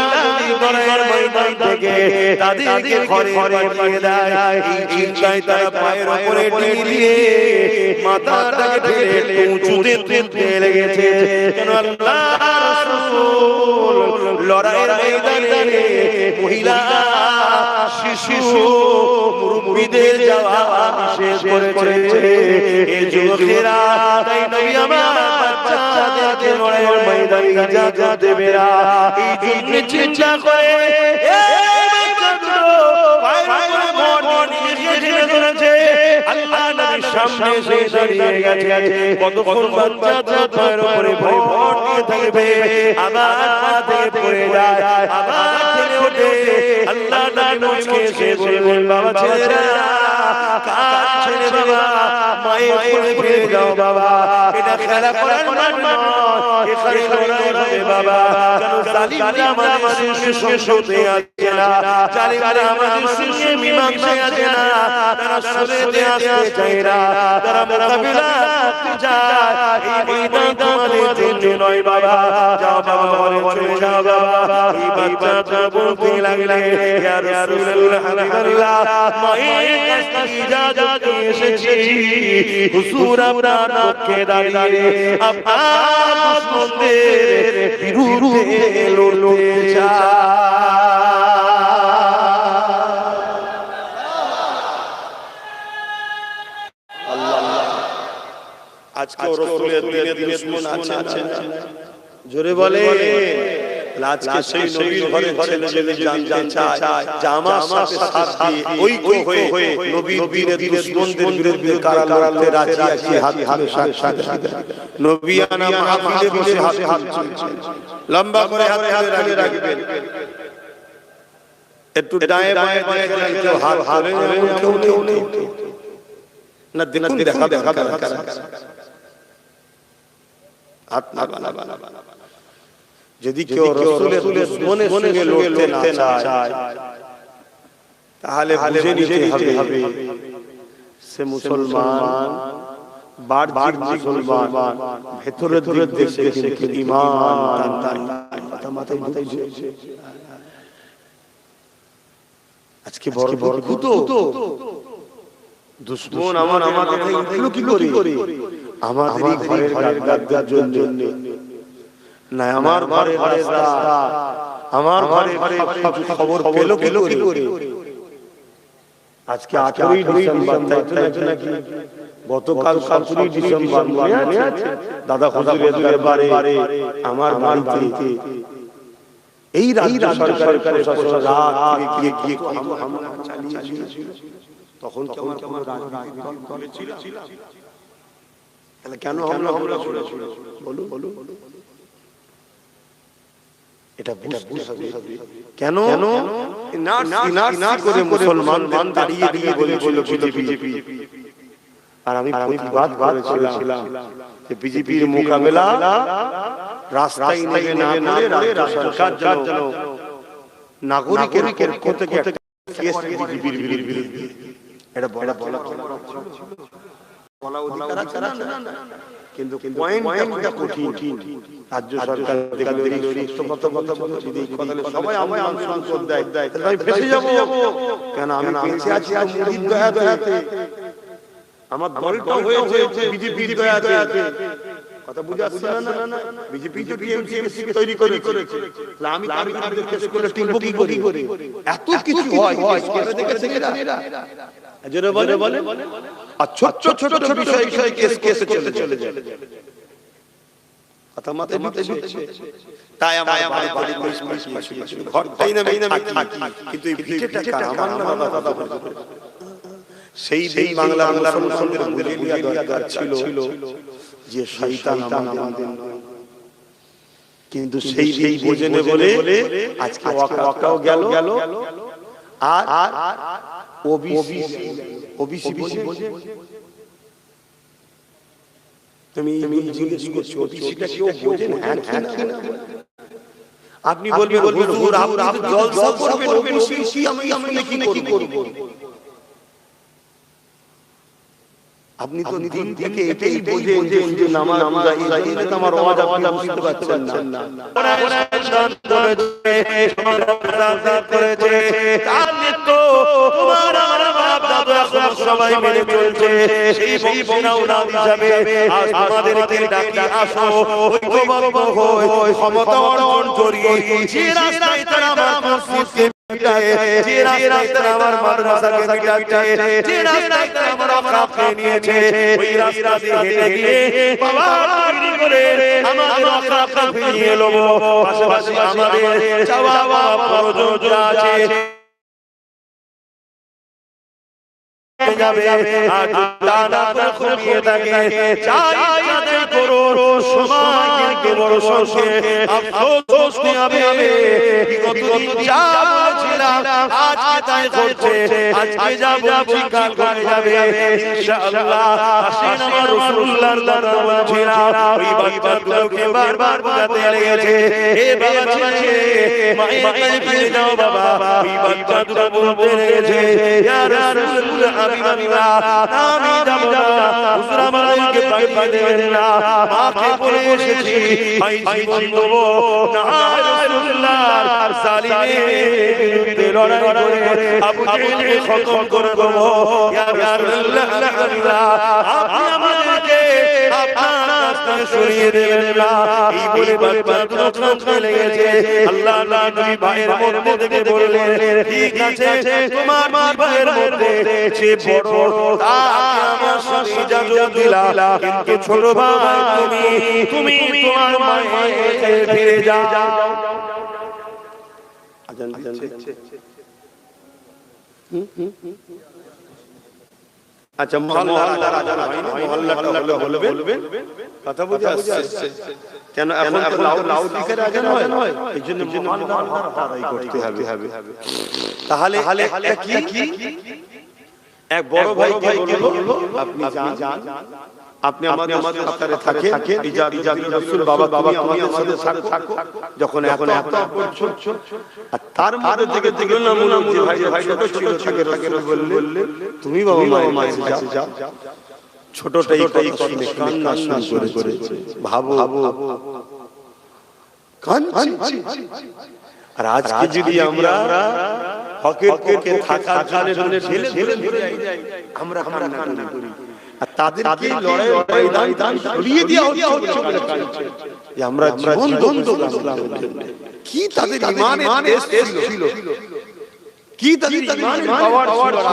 ঘরের ময়দান থেকে তাদেরকে ঘরে পাঠিয়ে দেয়। এই চিন্তায় তারা পায়ের উপরে টিলিয়ে মাথাটাকে ঠেলে উঁচুতে তুলতে লেগেছে, কেন আল্লাহ রাসূল লড়াইয়ের ময়দানে মহিলা, শিশু, মুরব্বিদের যাওয়া নিষেধ করেছে। এই যুবকেরা তাই নবী আমার বাচ্চাদেরকে লড়াইয়ের ময়দানে ইজাজত দেবে না, এই জন্য চিন্তা করে আল্লাহ নবীর সামনে এসে দাঁড়িয়ে গেছে। কতক্ষণ বাচ্চাটা পায়ের উপরে ভর দিয়ে থাকবে, আবার পা থেকে পড়ে যায়, আবার ঠেলে ওঠে। আল্লাহ নবীকে এসে বললেন, বাবা ছেলেরা, কার ছেলে বাবা, মায়ের কোলে ফিরে যাও বাবা, এটা খেলা করার মাঠ নয়, এখানে লড়াই হবে বাবা। কেন জালিমরা আমাদের সঙ্গে সতে আছে না, জালিমরা আমাদের সঙ্গে মীমাংসায় আছে না, তারা সরে আসতে চায় না, তারা মোকাবিলা করতে চায়। এই ময়দান তোমাদের জন্য নয় বাবা, যাও বাবা, চলে যাও বাবা। এই বাচ্চাটা বলতে লাগলে, ইয়া রাসূলুল্লাহ হাবিবাল্লাহ, মায়ের কাছ থেকে ইজাজত নিয়ে এসেছি, হুজুর আপনার পক্ষে দাঁড়িয়ে আপনার দুশমনদের বিরুদ্ধে লড়তে চাই। আজকে রাসূলের দিনের দুশমন আছে, জোরে বলে। আজকে সেই নবীর ঘরে ছেলে যদি জানতে চায় যে আমার সাথে সাথে ঐক্য হয়ে নবীর দিনের দুশমনদের বিরুদ্ধে কারা লড়তে রাজি আছে, হাতে সাথে নবিয়ানা মাহফিলে বসে হাত লম্বা করে হাত রাখবেন, একটু ডায়ে বায়ে দেখবেন কেউ হাত ধরে কেউ নেই না, দেখুন দেখা হাত না। যদি কেউ রাসূলের দুশমনের সঙ্গে লড়তে না চায়, তাহলে বুঝে নিতে হবে সে মুসলমান, বাহ্যিক মুসলমান, ভেতরের দেশে কিন্তু ঈমান কথা মাথায় বুঝে। আজকে বড় বড় দুশমন আমার মাথায় উঠলো কি করে? আমাদেরই ঘরের গাদ্দার জন্য না, আমার ঘরে রাস্তা, আমার ঘরে খবর পেলো কি করে? আজকে 18ই ডিসেম্বর, তাই তো নাকি? গতকাল 17ই ডিসেম্বর মনে আছে? দাদা হুজুরের দরবারে আমার বাড়িতে এই রাজ্য সরকারের রাত গিয়ে হামলা চালিয়েছিল। তখন কেমন রাজনীতি করেছিল? তাহলে কেন হামলা করেছিল? বলুন। এটা বুঝতে হবে কেন না করে মুসলমান দাঁড়িয়ে দিয়ে বলেছিল বিজেপি, আর আমি প্রতিবাদ করেছিলাম যে বিজেপির মোকাবেলা রাস্তায় নেমে না করে সরকার যেন নাগরিকের পক্ষ থেকে কেস বিজেপির বিরুদ্ধে, এটা বলা অধিকার আছে না? কিন্তু পয়েন্টটা কঠিন। রাজ্য সরকার কথা বলে সবাই আমায় অংশগ্রহণ দেয়, আমি ফেসে যাব কেন? আমি বেঁচে আছি মুরিদ দয়াতে, আমার দলটা হয়েছে বিজেপির দয়াতে। কথা বুঝে আসছে না? বিজেপি তো টিএমসি তৈরি করেছে, আমি তার বিরুদ্ধে কেস করে টিকবো কি করে? এত কিছু হয় দেখেছে এরা, জোরে বলে। আর ছোট বিষয় কেস চলে যায়। কথা মাথায় ঢুকছে। তাই আমার বাড়ি ঘরটাই না থাকি, কিন্তু এই ভিটেটা আমার না দাদা। সেই বাংলা মুসলমানদের বুঝিয়ে দেওয়া দরকার ছিল যে শয়তান আমাদের, কিন্তু সেই বোঝেনে বলে আজকে ওয়াকাও গেল, আর ওবিসি বোঝে। তুমি জিজ্ঞেস করছো ওবিসিটা কেউ বোঝে না? আপনি বলবেন হুজুর আপনি জলসা করবেন ওবিসি, আমি কি করব?
আপনি তো দিন থেকে এটাই বোঝেন যে নামাজ রোজা এই জিনিসটা আমার আওয়াজ আপনি বুঝতে পারছেন না।
করেছে তার মৃত্যু তোমার আমার বাপ দাদু এখন সবাই মেনে চলছে। সেই বংশীরাও নাম হিসাবে আজ আমাদেরকে ডাকি আসো, ঐক্যবদ্ধ হই, ক্ষমতা অর্জন করি। যে রাস্তায় তারা আমার মসজিদকে মিটায়, যে রাস্তায় তারা আমার মাদ্রাসাকে মিটাচ্ছে, যে রাস্তায় তারা আমার আখড়াকে নিয়েছে, ওই রাস্তা দিয়ে হেঁটে গিয়ে বাবা তৈরি করে আমাদের আখড়াকে ফিরিয়ে নেব। পাশাপাশি আমাদের চাওয়া পাওয়া প্রয়োজন আছে যাবে আর দানা করে খুঁড়িয়ে থাকে চাই আদায় করো সময় কিন্তু বড় সংখ্যে আফসোস হবে বিগত দিন যা বলেছিলাম আজকে তাই করছে। আজকে যা বলছি কাল করে যাবে ইনশাআল্লাহ। আসেন আমার রাসূলুল্লাহর কথা বলছিলাম, ওই বাচ্চাগুলোকে বারবার বোঝাতে লেগেছে, এ বাবা ছেলে মায়ের কাছে ফিরে যাও বাবা। ওই বাচ্চাগুলো বলতে লেগেছে, ইয়া রাসূলুল্লাহ আমি যাব না, হুজুর আমাদেরকে পাঠিয়ে দেবেন না, মাকে বলে এসেছি ভাই জীবন দেব না রাসূলুল্লাহ। জালিমের বিরুদ্ধে লড়াই করে আবু জেহেলকে খতম করে দেব। ইয়া রাসূলুল্লাহ আপনি আমাদেরকে আপনার রাস্তায় সরিয়ে দেবেন না। এই বলে বাচ্চাগুলো কাঁদতে লেগেছে। আল্লাহ নবী ভাইয়ের মধ্যে থেকে বললেন, ঠিক আছে তোমার ভাইয়ের মধ্যে যে বড় আমার সাথে ইজাজত দিলা, কিন্তু ছোট ভাই তুমি তোমার মায়ের কাছে ফিরে যাও। আজান দিচ্ছে। আচ্ছা মহল্লার আজান হয় না, মহল্লাটা বলবে কথা বুঝে আসছে কেন? এখন লাউড স্পিকারে আজান হয়, এইজন্য মহল্লার আদায় করতে হবে। তাহলে একটা কি এক বড় ভাই বলল, আপনি যান, আপনি আমাদের কাতারে থাকেন, ইজাজত রাসূল বাবা তুমি আমাদের সাথে থাকো। যখন এখন এত করছো আর তার মধ্যে থেকে নামুন যে ভাই ছোট ছিল থাকে রাসূল বললেন তুমি বাবা মায়ের কাছে যাও। ছোটটাই কথা কান্না শুরু করেছে। ভাবো কাঁদছে। আর আজকে যদি আমরা হকের পক্ষে থাকার জন্য ঠেলে আমরা কান্না করি, আর তাদেরকে লড়াই ময়দান সরিয়ে দেওয়া হচ্ছে বলে কাঁদছে যে আমরা জীবন বন্ধ করলাম। কি তাদের ঈমানের টেস্ট ছিল, কি তাদের ঈমানের পাওয়ার ছিল।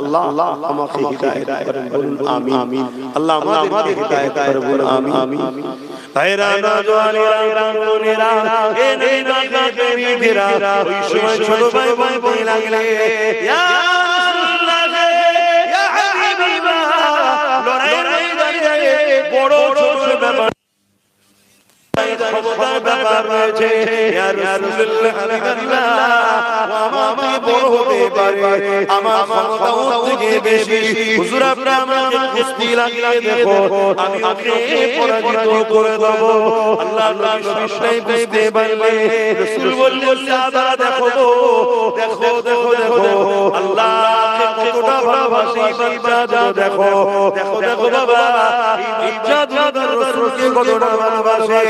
আল্লাহ আমাকে হিদায়াত করেন, বলুন আমিন। আল্লাহ আমাদের হিদায়াত করেন, বলুন আমিন। ভাইরা নওজওয়ানেরা বোনেরা এ নবী পাকের প্রেমিকেরা, ওই সময় ছোট ভাই বলতে লাগলে, ইয়া রাসূলুল্লাহ ইয়া হাবিবাল্লাহ, লড়াইয়ের ময়দানে বড় ছোট ব্যাপার ক্ষমতার ব্যাপার রয়েছে। ইয়া রাসূলুল্লাহ হাবিবাল্লাহ, আমার বড় হতে পারে, আমার ক্ষমতাও থেকে বেশি। হুজুর আপনি আমাকে কুস্তি লাগিয়ে দেখো, আমি ওকে পরাজিত করে দেব। আল্লাহ নবী সবটাই বুঝতে পারলেন। রাসূল বললেন, সাহাবারা দেখো আল্লাহকে কতটা ভালোবাসি, বাচ্চাদের দেখো বাবা, এই বাচ্চাদের রাসূলকে কতটা ভালোবাসে।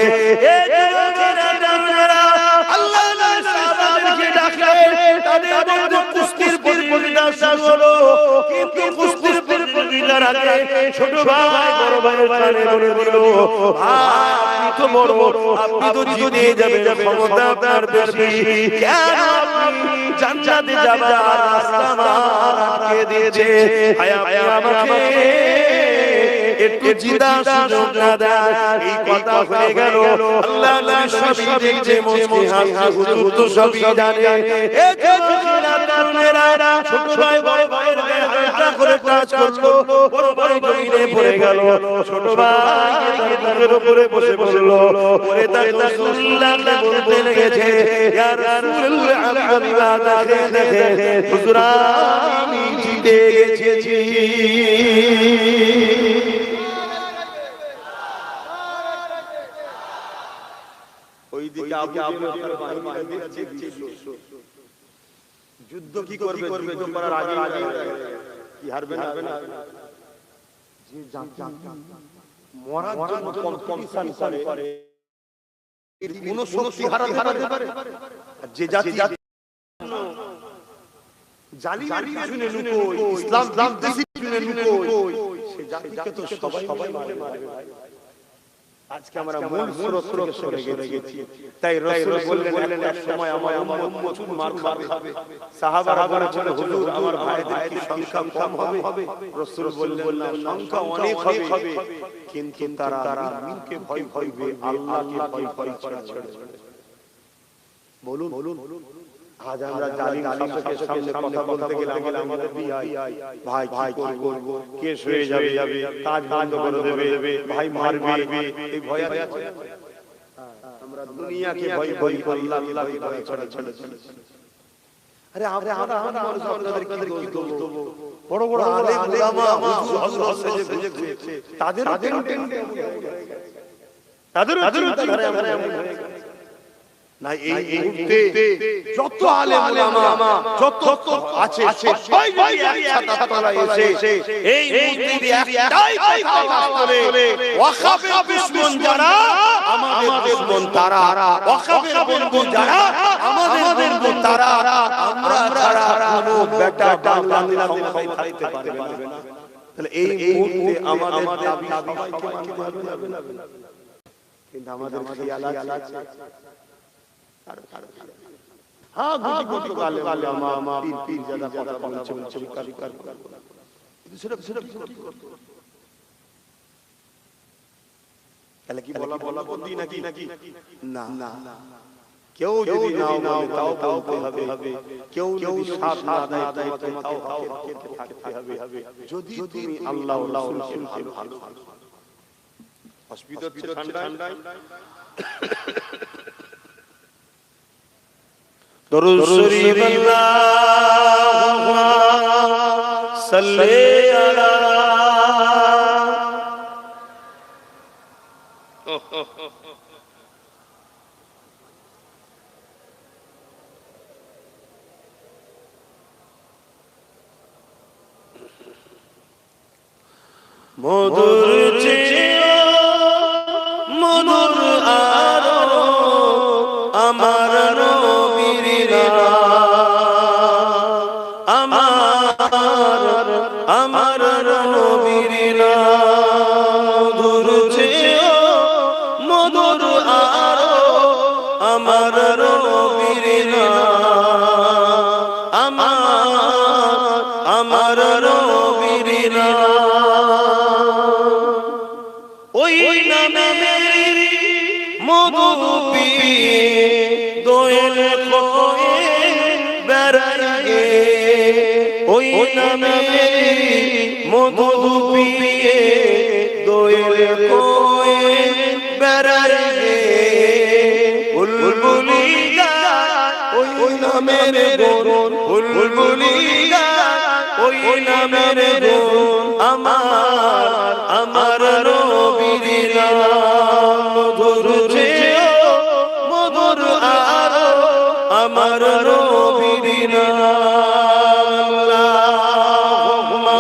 আল্লাহ সাহাবাদেরকে ডাকলেন, তাদের মধ্যে কুস্তির প্রতিযোগিতা শুরু হলো। কিন্তু কুস্তির প্রতিযোগিতার আগে ছোট ভাই বড় ভাইয়ের কানে বলে দিল, আপনি তো বড়, আপনি তো জিতে যাবেন, ক্ষমতা আপনার বেশি, কেন আপনি জান্নাতে যাবার রাস্তা আমার আটকে দিয়েছে? আপনি আমাকে একটু জিদা সুযোগ না দেন। এই কথা হয়ে গেল। আল্লাহ নবী সবই দেখছে, মুস্কি হাসি হুজুর তো সবই জানে। এ যুবকেরা তরুণেরা ছোট ভাই বড় ভাইয়ের গায়ে হালকা করে কাজ করলো, বড় ভাই জমিনে পড়ে গেল। ছোট ভাই তার উপরে বসে বলল, ওরে তাই রাসূলুল্লাহ বলতে লেগেছে, ইয়া রাসূলুল্লাহ আল্লাহ দেখে হুজুর আমি জিতে গেছি। ওইদিকে আবু জেহেল বাহিনীরা দেখছে যুদ্ধ কি করবে, যুদ্ধ করার আগে কি হারবে না?
যে জাতি মরার জন্য কম্পিটিশন করে এর কোনো শক্তি হারাতে পারে আর যে জাতি জালিমের পিছনে লুকোয় ইসলাম বিদ্বেষীর পিছনে লুকোয় সেই জাতিকে তো সবাই মারবে ভাই। আজকে আমরা মূল স্রোত থেকে সরে গেছি। তাই রাসূল বললেন এক সময় আমার উম্মত প্রচুর মার খাবে। সাহাবারা বলেছেন হুজুর আমার ভাইদের কি সংখ্যা কম হবে? রাসূল বললেন না, সংখ্যা অনেক হবে, কিন্তু তারা আল্লাহকে ভয় করবে, আল্লাহকে ভয় করবে। বলুন আজ আমরা জালিম শাসকের সামনে কথা বলতে গেলে আমাদের ভাই কি করব, কেস হয়ে যাবে, কাজ বন্ধ করে দেবে, ভাই মারবে, এই ভয় আছে। আমরা দুনিয়াকে ভয় করি, আল্লাহকে ভয় করে চলেছি। আরে আমরা মানুষ আপনাদের কি দোষ দেব? বড় বড় আলেম উলামা হুজুর হযরত সেজে ঘুরেছে, তাদের না এই মুহূর্তে যত আলেম উলামা যত আছে সবাই যদি একসাথে তলায় এসে এই মুহূর্তে একটাই কথা বলে ওয়াকাফের দুশমন যারা আমাদের দুশমন তারা, ওয়াকাফের বন্ধু যারা আমাদের বন্ধু তারা, আমরা ছাড়া কোনো বেটা বাংলার ক্ষমতায় থাকতে পারবে না। তাহলে এই মুহূর্তে আমাদের দাবি সবাইকে মানতে হবে না, কিন্তু আমাদের খেয়াল আছে হ্যাঁ গুটি গালে আমা পীর জাদা কথা বলছে কার কিন্তু সেটা তাহলে কি বলা বন্দি নাকি না কেউ যদি নাও তাও বলতে হবে, কেউ যদি সাথ না দেয় তোমাকে তাও থাকতে হবে, যদি তুমি আল্লাহ রাসূলকে ভালো অসুবিধা ছিল ঠান্ডায়
দরুদ শরীফ আল্লাহুম্মা সাল্লি আলা মধুর চেয়ে মধুর আরো আমার নবীর নাম, আমার নবীর নাম। মধুর চেয়ে মধুর আরো আমার নবীর নাম, আমার নবীর নাম। ওই নামের মধু পিয়ে দোয়েল খোয়ে বেড়াইয়ে, ওই নামের মধু পিয়ে দোয়েল খোয়ে বেড়াইয়ে, বুলবুলি গায় ওই নামের গুণ, বুলবুলি গায় ওই নামের গুণ, আমার নবীর নাম। মধুর চেয়ে মধুর আরো আমার নবীর নাম। আল্লাহুম্মা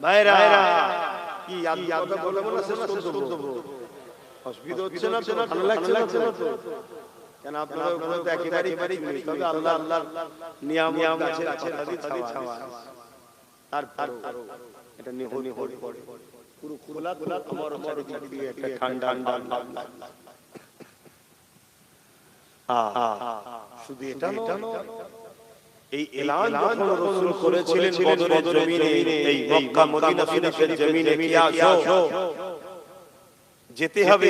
ভাইরা কি কথা বলবো না শেষ করে দেবো, অসুবিধা হচ্ছে না তো? ভালো লাগছে না তো? কেন আপনারা উপরে তো একেবারেই তবে আল্লাহ নিয়াম আছে ছাওয়া তারপর এটা নিহনি হয়ে পড়ে পুরো খোলা আমার চারিদিকে একটা ঠান্ডা ভাব লাগে। শুধু এটা নয়, এই এলান যখন রাসূল করেছিলেন বদরের জমিনে, এই মক্কা মদিনা শরীফের জমিনে কি আসো যেতে হবে,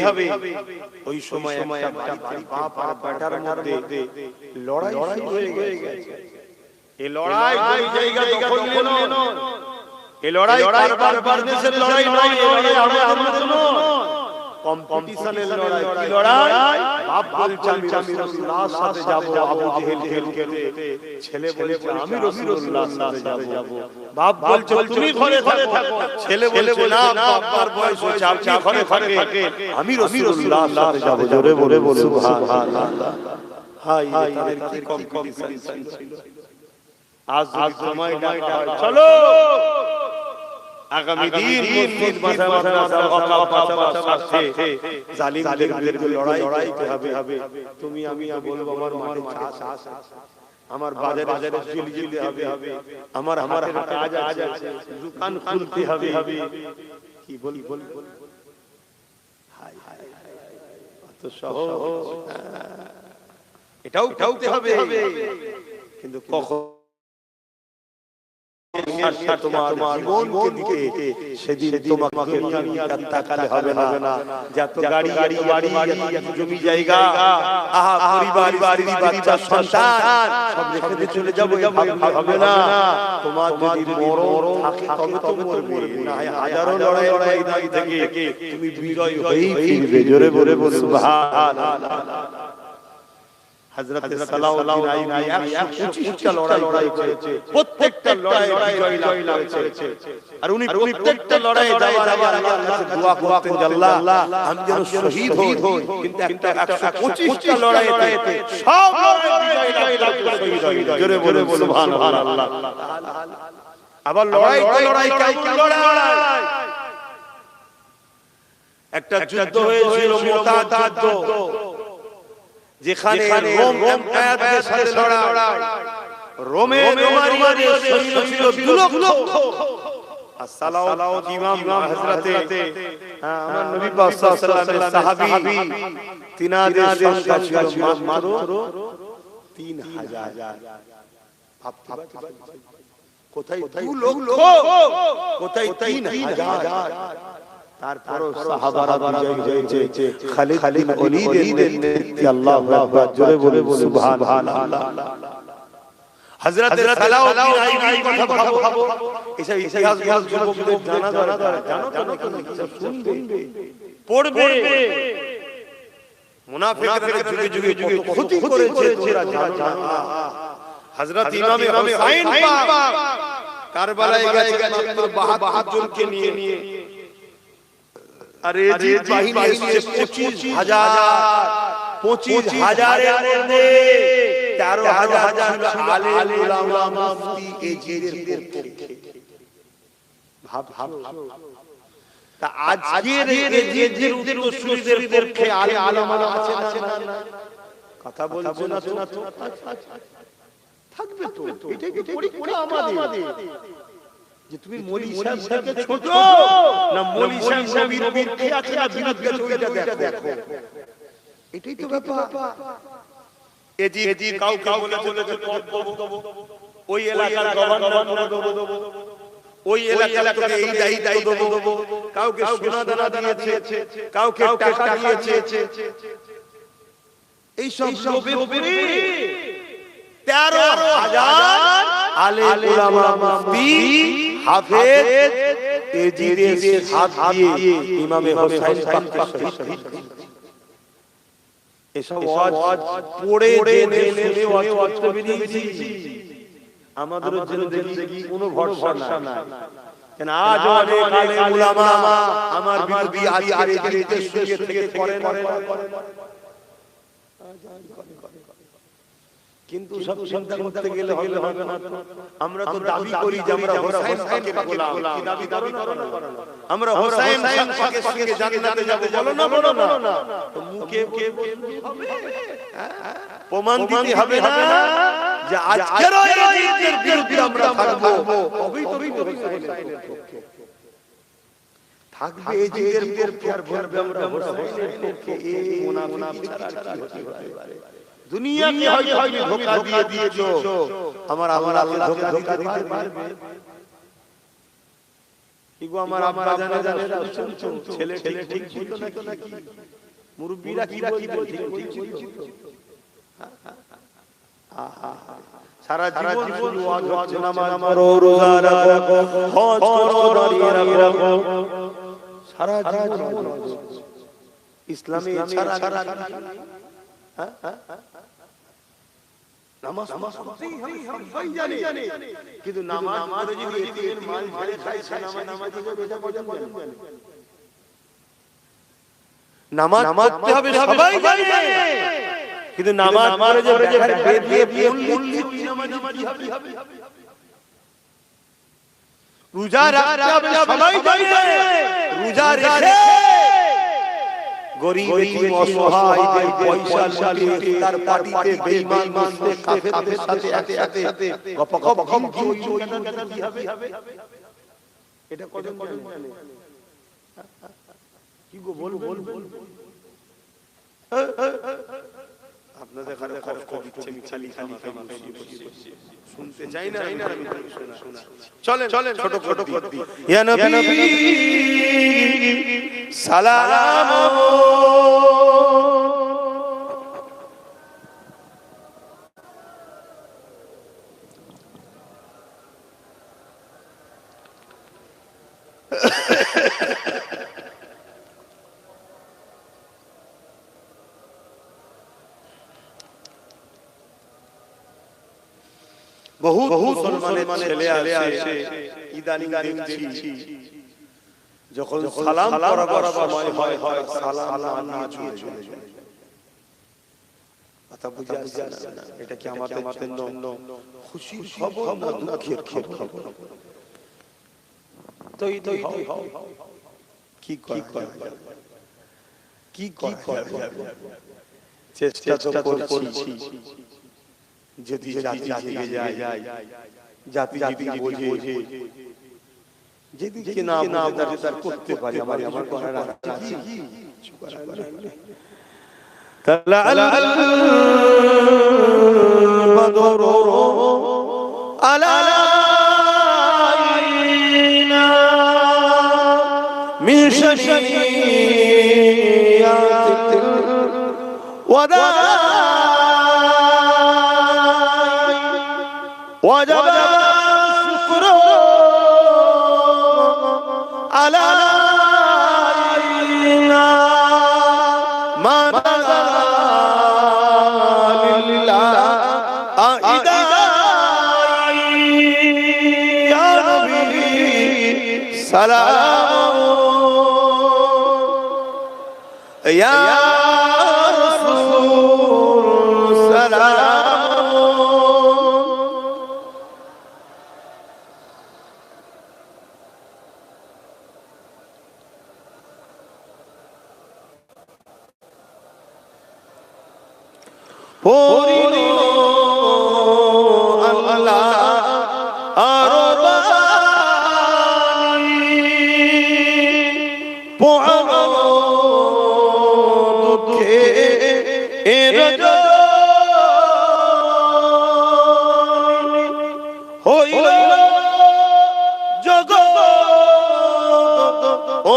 ওই সময় একটা বাড়িতে বাপ আর বেটার মধ্যে লড়াই হয়ে গেছে। এই লড়াই দুই জায়গা দখল নিয়ে নয়, এই লড়াই বারবার বিজনেসের লড়াই নয়, এই লড়াই আমাদের জন্য
কম্পিটিশনের লড়াই, কি লড়াই? বাপ বলছে আমি রাসূলুল্লাহর সাথে যাব, আবু জেহেল খেলতে, ছেলে বলছে আমি রাসূলুল্লাহর সাথে যাব। বাপ বলছে তুমি ঘরে থাকো, ছেলে বলছে না বাবার বয়স হয়েছে, আপনি ঘরে থাকেন, আমি রাসূলুল্লাহর সাথে যাব। জোরে বলে বলুন সুবহানাল্লাহ। হাই তাদের কি কম্পিটিশন ছিল। আজ যদি সময়টা হয়, চলো আগামী দিন মসজিদ মাদ্রাসা অকাপ সাথে জালিমদের লড়াইতে হবে। তুমি আমি বলবো আমার মাঠে চাষ আছে, আমার বাজারে যেতে হবে, আমার কাজ আছে, দোকান খুলতে হবে, কি বলি হাই হাই কত সহজ। এটাও করতে হবে, কিন্তু কখন তোমার জীবনকে দিতে সেদিন তোমাকে দুনিয়ার তাকালে হবে না। যত গাড়ি বাড়ি জমি জায়গা, আহা পরিবার বাচ্চা সন্তান সব রেখে চলে যাবো, হবে না। তোমার যদি মরণ থাকে তবে তো মরবে, না হাজারো লড়াই থেকে তুমি বিজয় হয়েই ফিরবে। জোরে বলে সুবহানাল্লাহ। হযরত সালাউদ্দিন আইয়ুবী 125টা লড়াই করেছে, প্রত্যেকটা লড়াই বিজয় লাভ করেছে। আর উনি প্রত্যেকটা লড়াই যাওয়ার আগে আল্লাহর কাছে দোয়া করতেন যে আল্লাহ আমি যেন শহীদ হই, কিন্তু একটা 125টা লড়াইতে সব লড়াই বিজয় লাভ করে শহীদ হই। জোরে বলে সুবহানাল্লাহ। আবার লড়াই কেমন লড়াই? একটা যুদ্ধ হয়েছিল, মুতাত যুদ্ধ, যেখানে রোম এম্পায়ারের সাথে লড়াই। রোমানিয়াদের সৈন্য ছিল 2 লক্ষ। আর সালাউদ্দিন ইমাম হযরতে আমার নবী পাক সাল্লাল্লাহু আলাইহি ওয়াসাল্লামের সাহাবী, তিনাদের সংখ্যা ছিল মাত্র 3000। কোথায় 2 লক্ষ, কোথায় 3000। তারপরও সাহাবারা বিজয় হয়েছে। খালিদ বিন ওলীদের নেতৃত্বে। আল্লাহু আকবার। জোরে বলে সুবহানাল্লাহ। হযরত সালাউদ্দিন আইয়ুবী কথা ভাবো, এসব ইতিহাস যুবকদের জানা দরকার। জানো শুনবে পড়বে। মুনাফিকরা যুগে যুগে ক্ষতি করেছে, তোমরা জানো না। হযরত ইমামে হুসাইন পাক কারবালায় গেছে মাত্র 72 জনকে নিয়ে। আরে জি বাহিনী এসেছে 25,000 এর মধ্যে 13,000 ছিল আলেম উলামা মুফতি এজিদের পক্ষে। ভাব তা আজকের এজিদের উত্তরসূরিদের পক্ষে আলেম উলামা আছে না? কথা বলছো না তো? থাকবে তো, এটাই তো পরীক্ষা আমাদের, যে তুমি মৌলী সাহেব থেকে ছোট না মৌলী সাহেব নবীর পক্ষে আছে না বিরুদ্ধে আছে, ওইটা দেখো। এটাই তো ব্যাপার। এজি কাউকে বলেছে পদ দেব, ওই এলাকার গভর্নর দেব, ওই এলাকার তোকে এই দায়িত্ব দেব, কাউকে সোনা দানা দিয়েছে, কাউকে টাকা দিয়েছে। এই সব লোভে পড়ে 13,000 আলেম উলামা মুফতি হাফেজ এজিদের হাত দিয়ে ইমামে হুসাইন পাককে শহীদ করেছে। এসব ওয়াজ পড়ে জেনে শুনে ওয়াজ করে দিয়েছি। আমাদের জিন্দেগি কোনো ভরসা নাই। কেন আজ অনেক আলেম উলামা আমার বিরোধী আজকের এজিদের সঙ্গে থেকে করে না। কিন্তু সব চিন্তা করতে গেলে হবে না। আমরা তো দাবি করি যে আমরা হুসাইন পাকের গোলাম। কি দাবি করো না? আমরা হুসাইন পাকের সঙ্গে জান্নাতে যাব, বলো না? তো মুখে হবে, প্রমাণ দিতে হবে না যে আজকের এজিদের বিরুদ্ধে আমরা থাকবো। তবেই তো হুসাইনের পক্ষে থাকবে। এজিদের পক্ষে আর বলবে আমরা হুসাইনের পক্ষে। এই মুনাফিক ছাড়া কি হতে পারে? দুনিয়াকে হয়তো ধোঁকা দিয়ে দিয়েছো, আমার আল্লাহ ধোঁকা দিতে পারবে? ইগো আমার আব্বা জানে ছেলে ঠিক ছিল নাকি? মুরব্বিরা কি বলছে ঠিক ছিল? সারা জীবন শুধু ওয়াজ হচ্ছে, নামাজ পড়ো, রোজা রাখো, হজ করো, দাঁড়িয়ে রাখো, সারা জীবন। ইসলামে ছাড়া নামাজ পড়তেই হবে, সবাই জানে, কিন্তু নামাজ পড়ে যদি এতিমের মাল ঝেড়ে খায় সে নামাজ হবে, এটা বোঝেন জানে। নামাজ পড়তে হবে সবাই জানে, কিন্তু নামাজ পড়ে যে বেদ দিয়ে মূল লিখি নামাজ হবে। রোজা রাখতে হবে সবাই জানে, রোজা রেখে গরিব এতিম অসহায়দের পয়সা লুটে তার পার্টিতে বেঈমান মুশরিক কাফেরদের সাথে একসাথে গপগপ কি হবে, এটা কজন জানে? কি গো বল আপনাদের এখানে কষ্ট দিচ্ছে, খালি শুনতে চাই না, আমি শোনা। চলেন ছোট করে দিই। ইয়া নবী সালাম বহু মুসলমানের ছেলে আসে, ইদানিং দেখছি যখন সালাম করাবার সময় হয় সালাম না দিয়ে চলে যায়। কথা বুঝা আসছে না? এটা কি আমাদের জন্য খুশির খবর না দুঃখের খবর? কি চেষ্টা তো করছি, যদি জাতি জেগে যায়, জাতি বোঝে, যেদিকে না তার করতে পারি, আমার করার আছে কি? তালাল বদর আলাইনা মিন শানিয়াতিল ওয়াদা وجب الشكر علينا ما نزل لله يا نبي سلام يا رسول سلام পরিণো আল্লাহ আরবানি পোহানো দুঃখে হইল জগৎ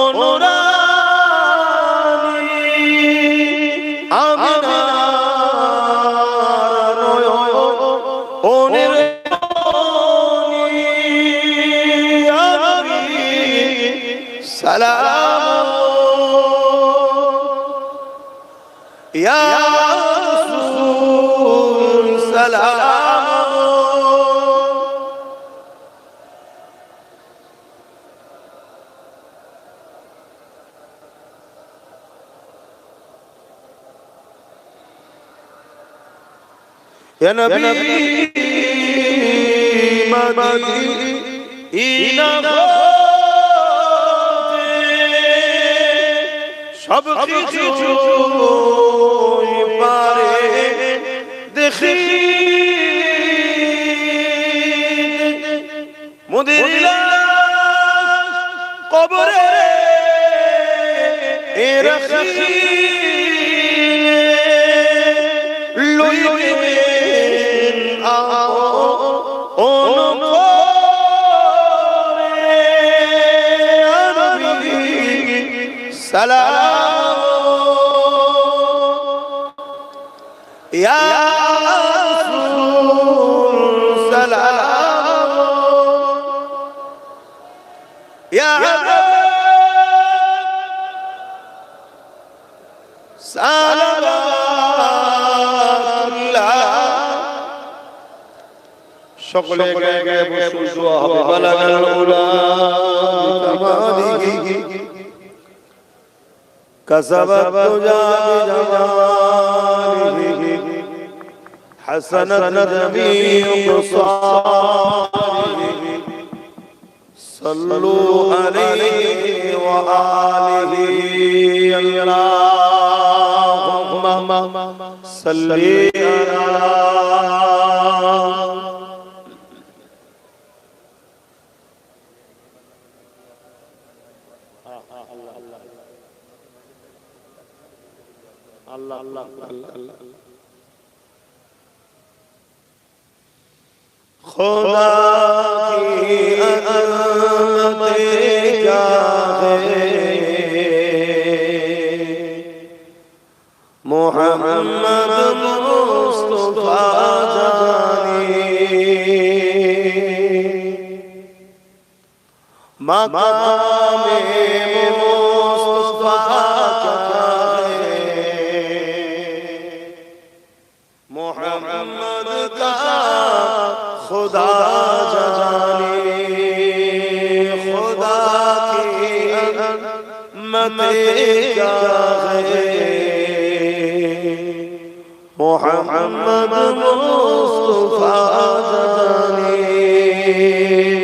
অনুরানী আমিনা سلام يا رسول سلام يا نبي مدينة সব কিছু পারে দেখি মোদের কবরে রাখি লইবেন সালাম ইয়া রাসূল সালাম ইয়া সালাওয়াতুল্লাহ সকলে গায়ে গায়ে বসে দোয়া হবে বালাগাল উলা তামাদিহি কাসাবাত তুজা বিজামালিহি হাসানাত জামিউ সালিহি সাল্লু আলাইহি ওয়া আলিহি আল্লাহুম্মা সাল্লি আলা Allah Allah Allah खुदा की अज़मत क्या है मोहम्मद मुस्तफा जानी मकामे मुस्तफा क्या है मोहम्मद का खुदा जाने खुदा की अज़मत क्या है मोहम्मद मुस्तफा जाने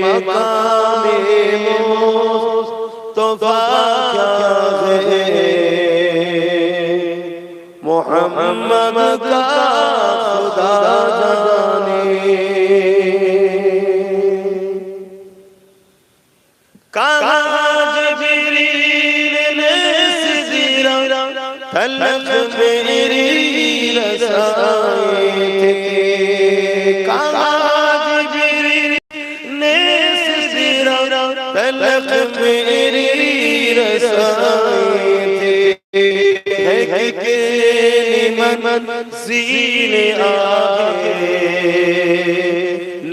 मकामे मुस्तफा क्या है मोहम्मद का खुदा जाने तलक मेरी रसाई थे काज मेरी ने सिरा तलक मेरी रसाई थे है के मन सीने आगे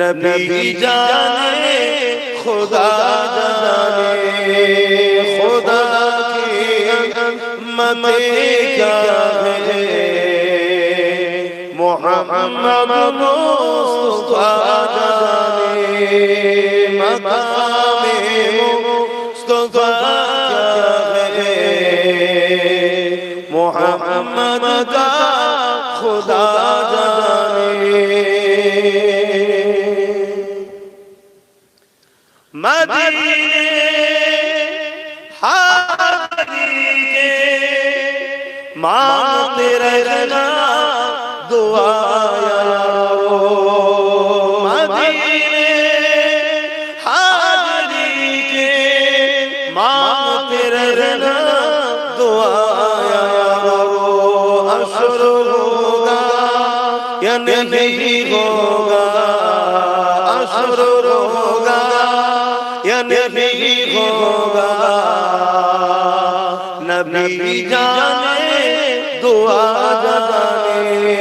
नबी जाने खुदा जाने खुदा की अज़मत क्या है मोहम्मद मुस्तफा जाने मकामे मुस्तफा क्या है मोहम्मद का खुदा जाने मदीने हादी के मांगते रहना दुआ यारो मदीने हादी के मांगते रहना दुआ यारो अशर होगा या नहीं होगा अशर होगा या नहीं होगा नबी जाने दुआ जाने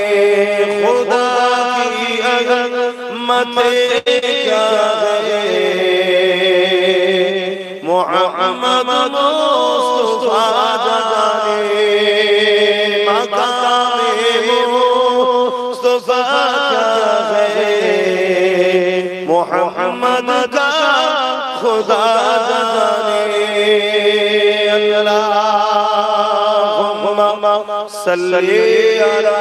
खुदा की अज़मत क्या है मोहम्मद मुस्तफा जाने मकामे मुस्तफा क्या है मोहम्मद का खुदा जाने अल्लाहुम्मा सल्ली अला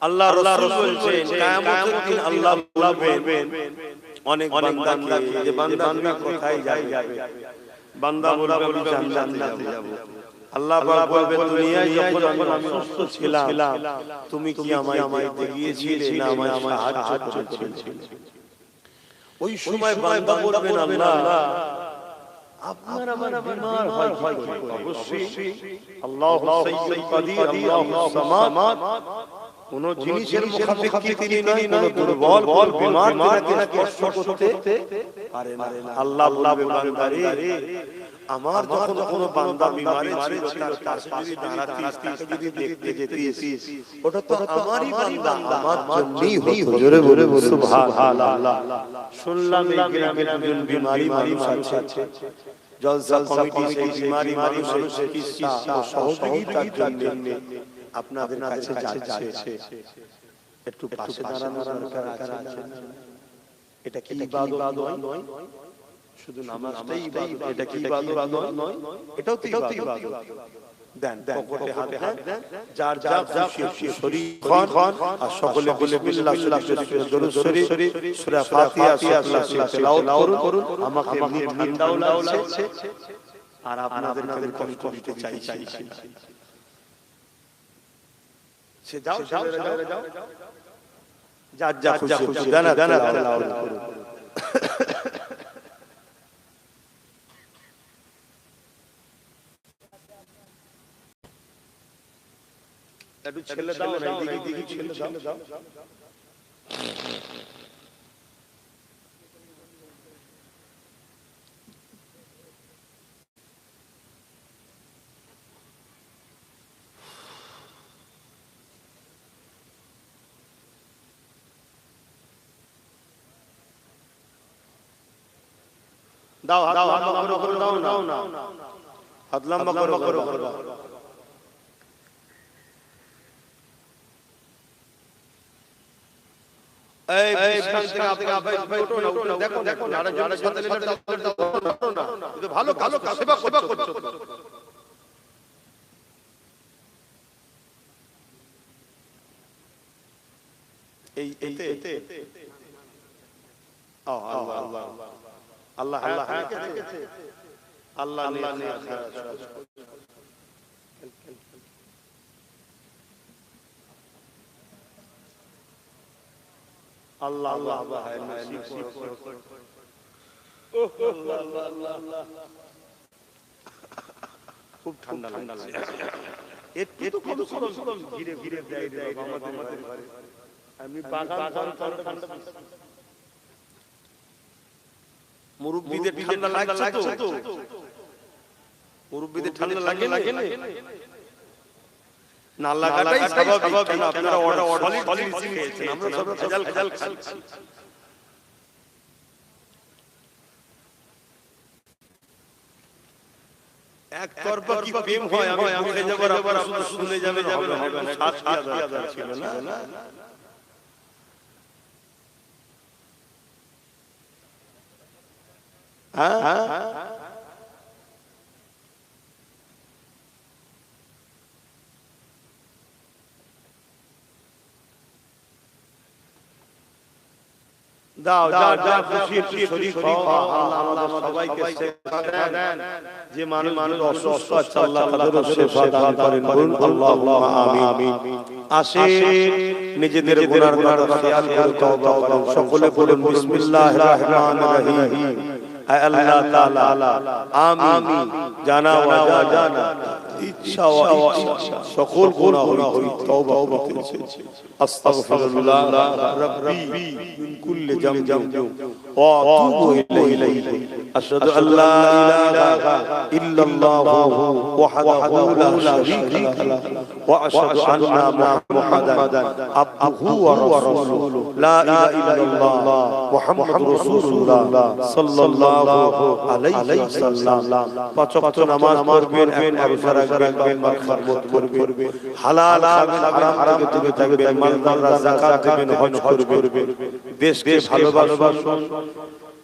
আল্লাহ রাসূল বলেন কিয়ামতের দিন আল্লাহ বলবেন অনেক বান্দাকে যে বান্দা তুমি কোথায় যাবে বান্দা বলবে আমি জান্নাতে যাব আল্লাহ পাক বলবে দুনিয়ায় যখন আমি সুস্থ ছিলাম তুমি কি আমায় দেখতে গিয়েছিলে না আমায় সাহায্য করেছিলে ওই সময় বান্দা বলবেন আল্লাহ আপনার আমার বিমার হয় অবশ্যই আল্লাহু সাইয়্যিদ কাদির আল্লাহু সামাদ কোন জিনিসের মুখাপেক্ষী তিনি নয় কোন দুর্বল বিমার স্পর্শ করতে পারে না আল্লাহ বলবে বান্দারে আমার যখন কোনো বান্দা বিমারে ছিল তার যদি দাঁড়াতিস তাকে যদি দেখতে যেতিস ওটা তো আমারই বান্দা আমার জন্যই হতো জোরে বলে সুবহানাল্লাহ শুনলাম এই গ্রামে একজন বিমারি মানুষ আছে জলসা কমিটি সেই বিমারি মানুষের চিকিৎসা ও সহযোগিতার জন্য আপনাদের কাছে যাচ্ছে একটু পাশে দাঁড়ানোর দরকার আছে এটা কি ইবাদত নয় শুধু নামাজটাই ইবাদত এটা কি ইবাদত নয় এটাও তো ইবাদত দেন পকেটে হাত দেন যার খুশি শরীর খান আর সকলে বলে বিসমিল্লাহ দরুদ শরীফ সূরা ফাতিহা তেলাওয়াত করুন আমাকে এমনি ঠান্ডাও লাগছে আর আপনাদের কাছে কষ্ট দিতে চাইছি সে যাও যা খুশি জানা তেলাওয়াত করুন একটু ছেলে দাও না দিকে ছেলে দাও দাও হাত লম্বা করো না হাত লম্বা করো এই থেকে আপনি উঠো না দেখো যারা সাথে লেগে দাও না এটা ভালো সেবা করছো এই এতে আল্লাহ নিয়ে আল্লাহ খুব ঠান্ডা লাগছে একটু কত ধীরে দেয় আমাদের ঘরে আমি বাগান ঠান্ডা মুরব্বিদের ঠান্ডা লাগছে তো মুরব্বিদের ঠান্ডা লাগে না লাগাটাই স্বাভাবিক আপনারা সলিড খেয়েছেন আমরা সব ভেজাল খাচ্ছি এক তরফা কি প্রেম হয় আমি ভুলে যাব আবার আপনারা শুনে যাবে না সাত ছিল না হ্যাঁ দাও যা খুশি শরীর খাও আল্লাহ সবাইকে শেফা দেন যে মানুষ অসুস্থ আছে আল্লাহ তাদের শেফা দান করেন বলুন আল্লাহুম্মা আমিন আসেন নিজেদের গুনার খেয়াল করে তওবা করুন সকলে বলুন বিসমিল্লাহির রহমানির রহিম আয় আল্লাহ তাআলা আমি জানা ওয়া জানা ইচ্ছা ওয়া ইচ্ছা সকল গুনাহ হই তওবা করতেছি আস্তাগফিরুল্লাহ রাব্বি মিন কুল্লি জামবি ওয়া আতুবু ইলাইহি আশহাদু আল্লা ইলাহা ইল্লাল্লাহু ওয়াহদাহু লা শারীকা লাহু ওয়া আশহাদু আন্না মুহাম্মাদান আবদুহু ওয়া রাসূলুহু লা ইলাহা ইল্লাল্লাহ মুহাম্মাদুর রাসূলুল্লাহ সাল্লাল্লাহু আলাইহি ওয়াসাল্লাম পাঁচ ওয়াক্ত নামাজ পড়বেন একবার রাখবেন মাগফিরাত করবেন হালাল হারাম থেকে থাকবেন মালদাররা যাকাত দিবেন হজ করবেন দেশকে ভালোবাসুন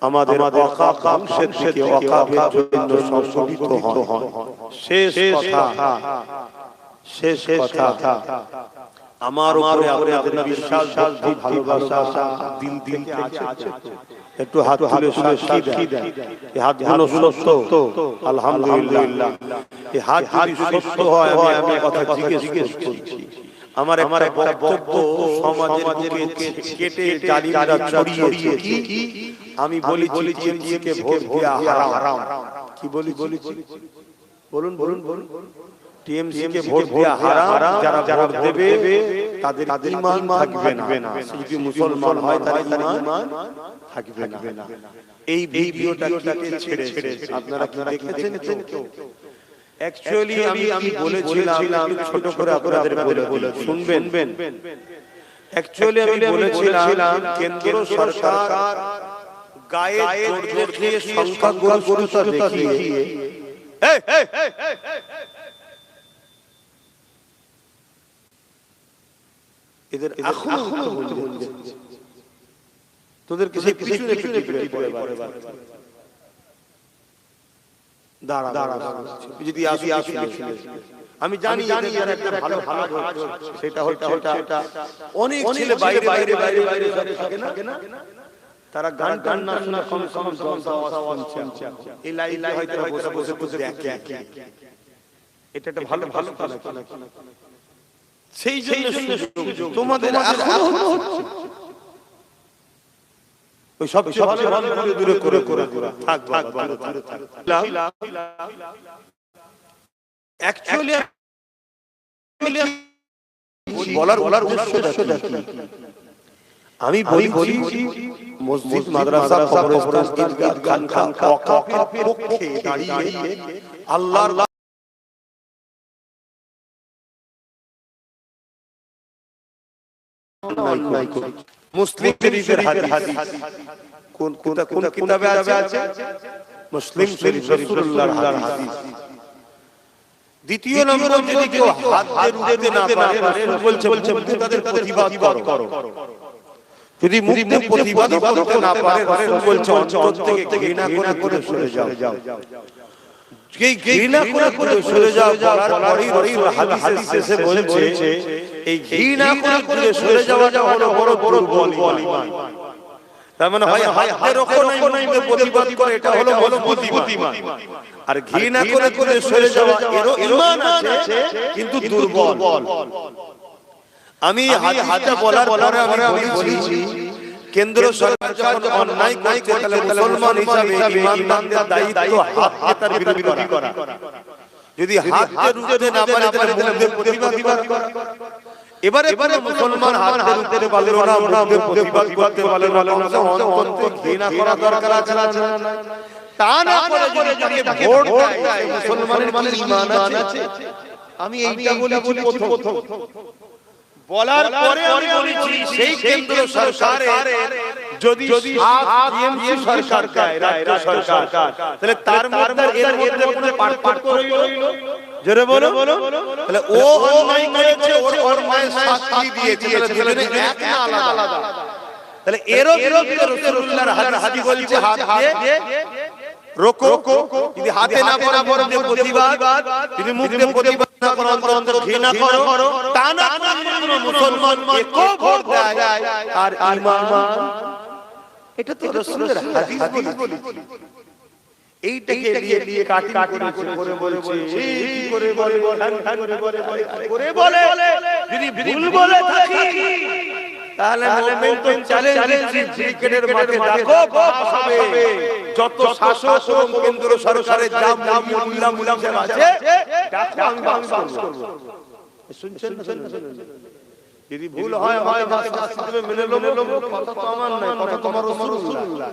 আমাদের ওয়াকাফ অংশের থেকে ওয়াকাফের জন্য সংশোধিত হন শেষ কথা আমার উপরে আপনাদের বিশ্বাস ভক্তি ভালোবাসা দিল থেকে আছে একটু হাত তুলে সাক্ষী দেন এই হাতগুলো সত্য আলহামদুলিল্লাহ এই হাত যদি সত্য হয় আমি কথা জিজ্ঞেস করছি আমার একটা বক্তব্য সমাজের বুকে কেটে জালিমরা ছড়িয়েছে কি আমি বলি টিএমসি কে ভোট দেয়া হারাম কি বলি বলুন টিএমসি কে ভোট দেওয়া হারাম, যারা ভোট দেবে তাদের ঈমান থাকবে না, যদি মুসলমান হয় তার ঈমান থাকবে না। এই ভিডিওটা কে ছেড়ে আপনারা কি দেখেছেন কেউ? অ্যাকচুয়ালি আমি বলেছিলাম একটু ছোট করে আপনাদের বলে শুনবেন। অ্যাকচুয়ালি আমি বলেছিলাম কেন্দ্র সরকার গায়ে জোর দিয়ে সংখ্যা গরিষ্ঠতা দেখিয়ে এদের এখন তোদের কিছু যদি আমি জানি একটা ভালো সেটা অনেক ছেলে বাইরে থাকে না, তারা গান না শুনে এই লাইভে হয়তো বসে দেখে। এটা একটা ভালো কাজ। সেই জন্য তোমাদের ওই সব দূরে করে থাক। অ্যাকচুয়ালি বলার উদ্দেশ্যটা কি? আমি বলি মসজিদ, মাদ্রাসা, কবরস্থান, ঈদগাহ, খানকা ওয়াকফের পক্ষে দাঁড়িয়ে আল্লাহর মুসলিম শরীফের হাদিস কোন কিতাবে আছে? মুসলিম শরীফ রাসূলুল্লাহর হাদিস। দ্বিতীয় নম্বর, যদি কেউ হাত দিয়ে রুখতে না পারে, রাসূল বলছে তাদের প্রতিবাদ করো। যদি মুখে প্রতিবাদ করতে না পারে, রাসূল বলছে অন্তর থেকে ঘৃণা করে সরে যাও। এই ঘৃণা করে সরে যাও বলার পরেই হাদিস এসে বলছে এই ঘৃণা করে সরে যাওয়াটা হলো বড় দুর্বল ঈমান। তার মানে হয় হাতের ওপরে প্রতিবাদ করে, এটা হলো প্রতিবাদ। আর ঘৃণা করে সরে যাওয়া এরও ঈমান আছে কিন্তু দুর্বল। আমি হাতে বলার পরে আমি বলেছি কেন্দ্র সরকার যখন অন্যায় করছে তাহলে মুসলমান হিসাবে ঈমানদারদের দায়িত্ব হাতকে তার বিরোধী করা। যদি হাতকে রুখতে না পারে তাহলে মুখে প্রতিবাদ করা। এবারে মুসলমান হাতকে রুখতে পারলো না, মুখে প্রতিবাদ করতে পারলো না, অন্তর ঘৃণা করা দরকার আছে না? তা না করে যদি ভোট দেয় মুসলমানের ঈমান আছে। আমি এইটা বলেছি প্রথম। বলার পরে আমি বলেছি সেই কেন্দ্র সরকারের যদি টিএমসি সরকার গায়, রাজ্য সরকার, তাহলে তার মধ্যে এর মধ্যে কোনো পার্থক্য রইল? জোরে বলো। তাহলে ও অন্যায় করেছে, ওর অন্যায় শাস্তি দিয়েছে, তাহলে এক না আলাদা? তাহলে এরও রাসূলুল্লাহর হাদিস বলছে হাত দিয়ে রোকো। যদি হাতে না পারা মুখে প্রতিবাদ, যদি মুখে প্রতিবাদ না করো অন্তর ঘৃণা করো, তা না করে মুসলমান একো ভোট দেয় আর ঈমান। এটা তো রাসূলের হাদিস বলেছে। এইটাকে নিয়ে কাটি করে বলছে কি করে বলে যদি ভুল বলে থাকি তাহলে মুমিন তো চ্যালেঞ্জ ক্রিকেটের মাঠে ডাকো, পাস হবে। যত শাসক এবং কেন্দ্র সরকারের মুল্লা আছে ডাকো, আমি পাস করব। শুনছেন? যদি ভুল হয় শাস্তি মেনে নেব, কথা তো আমার নয়, কথা তোমার রাসূলুল্লাহ।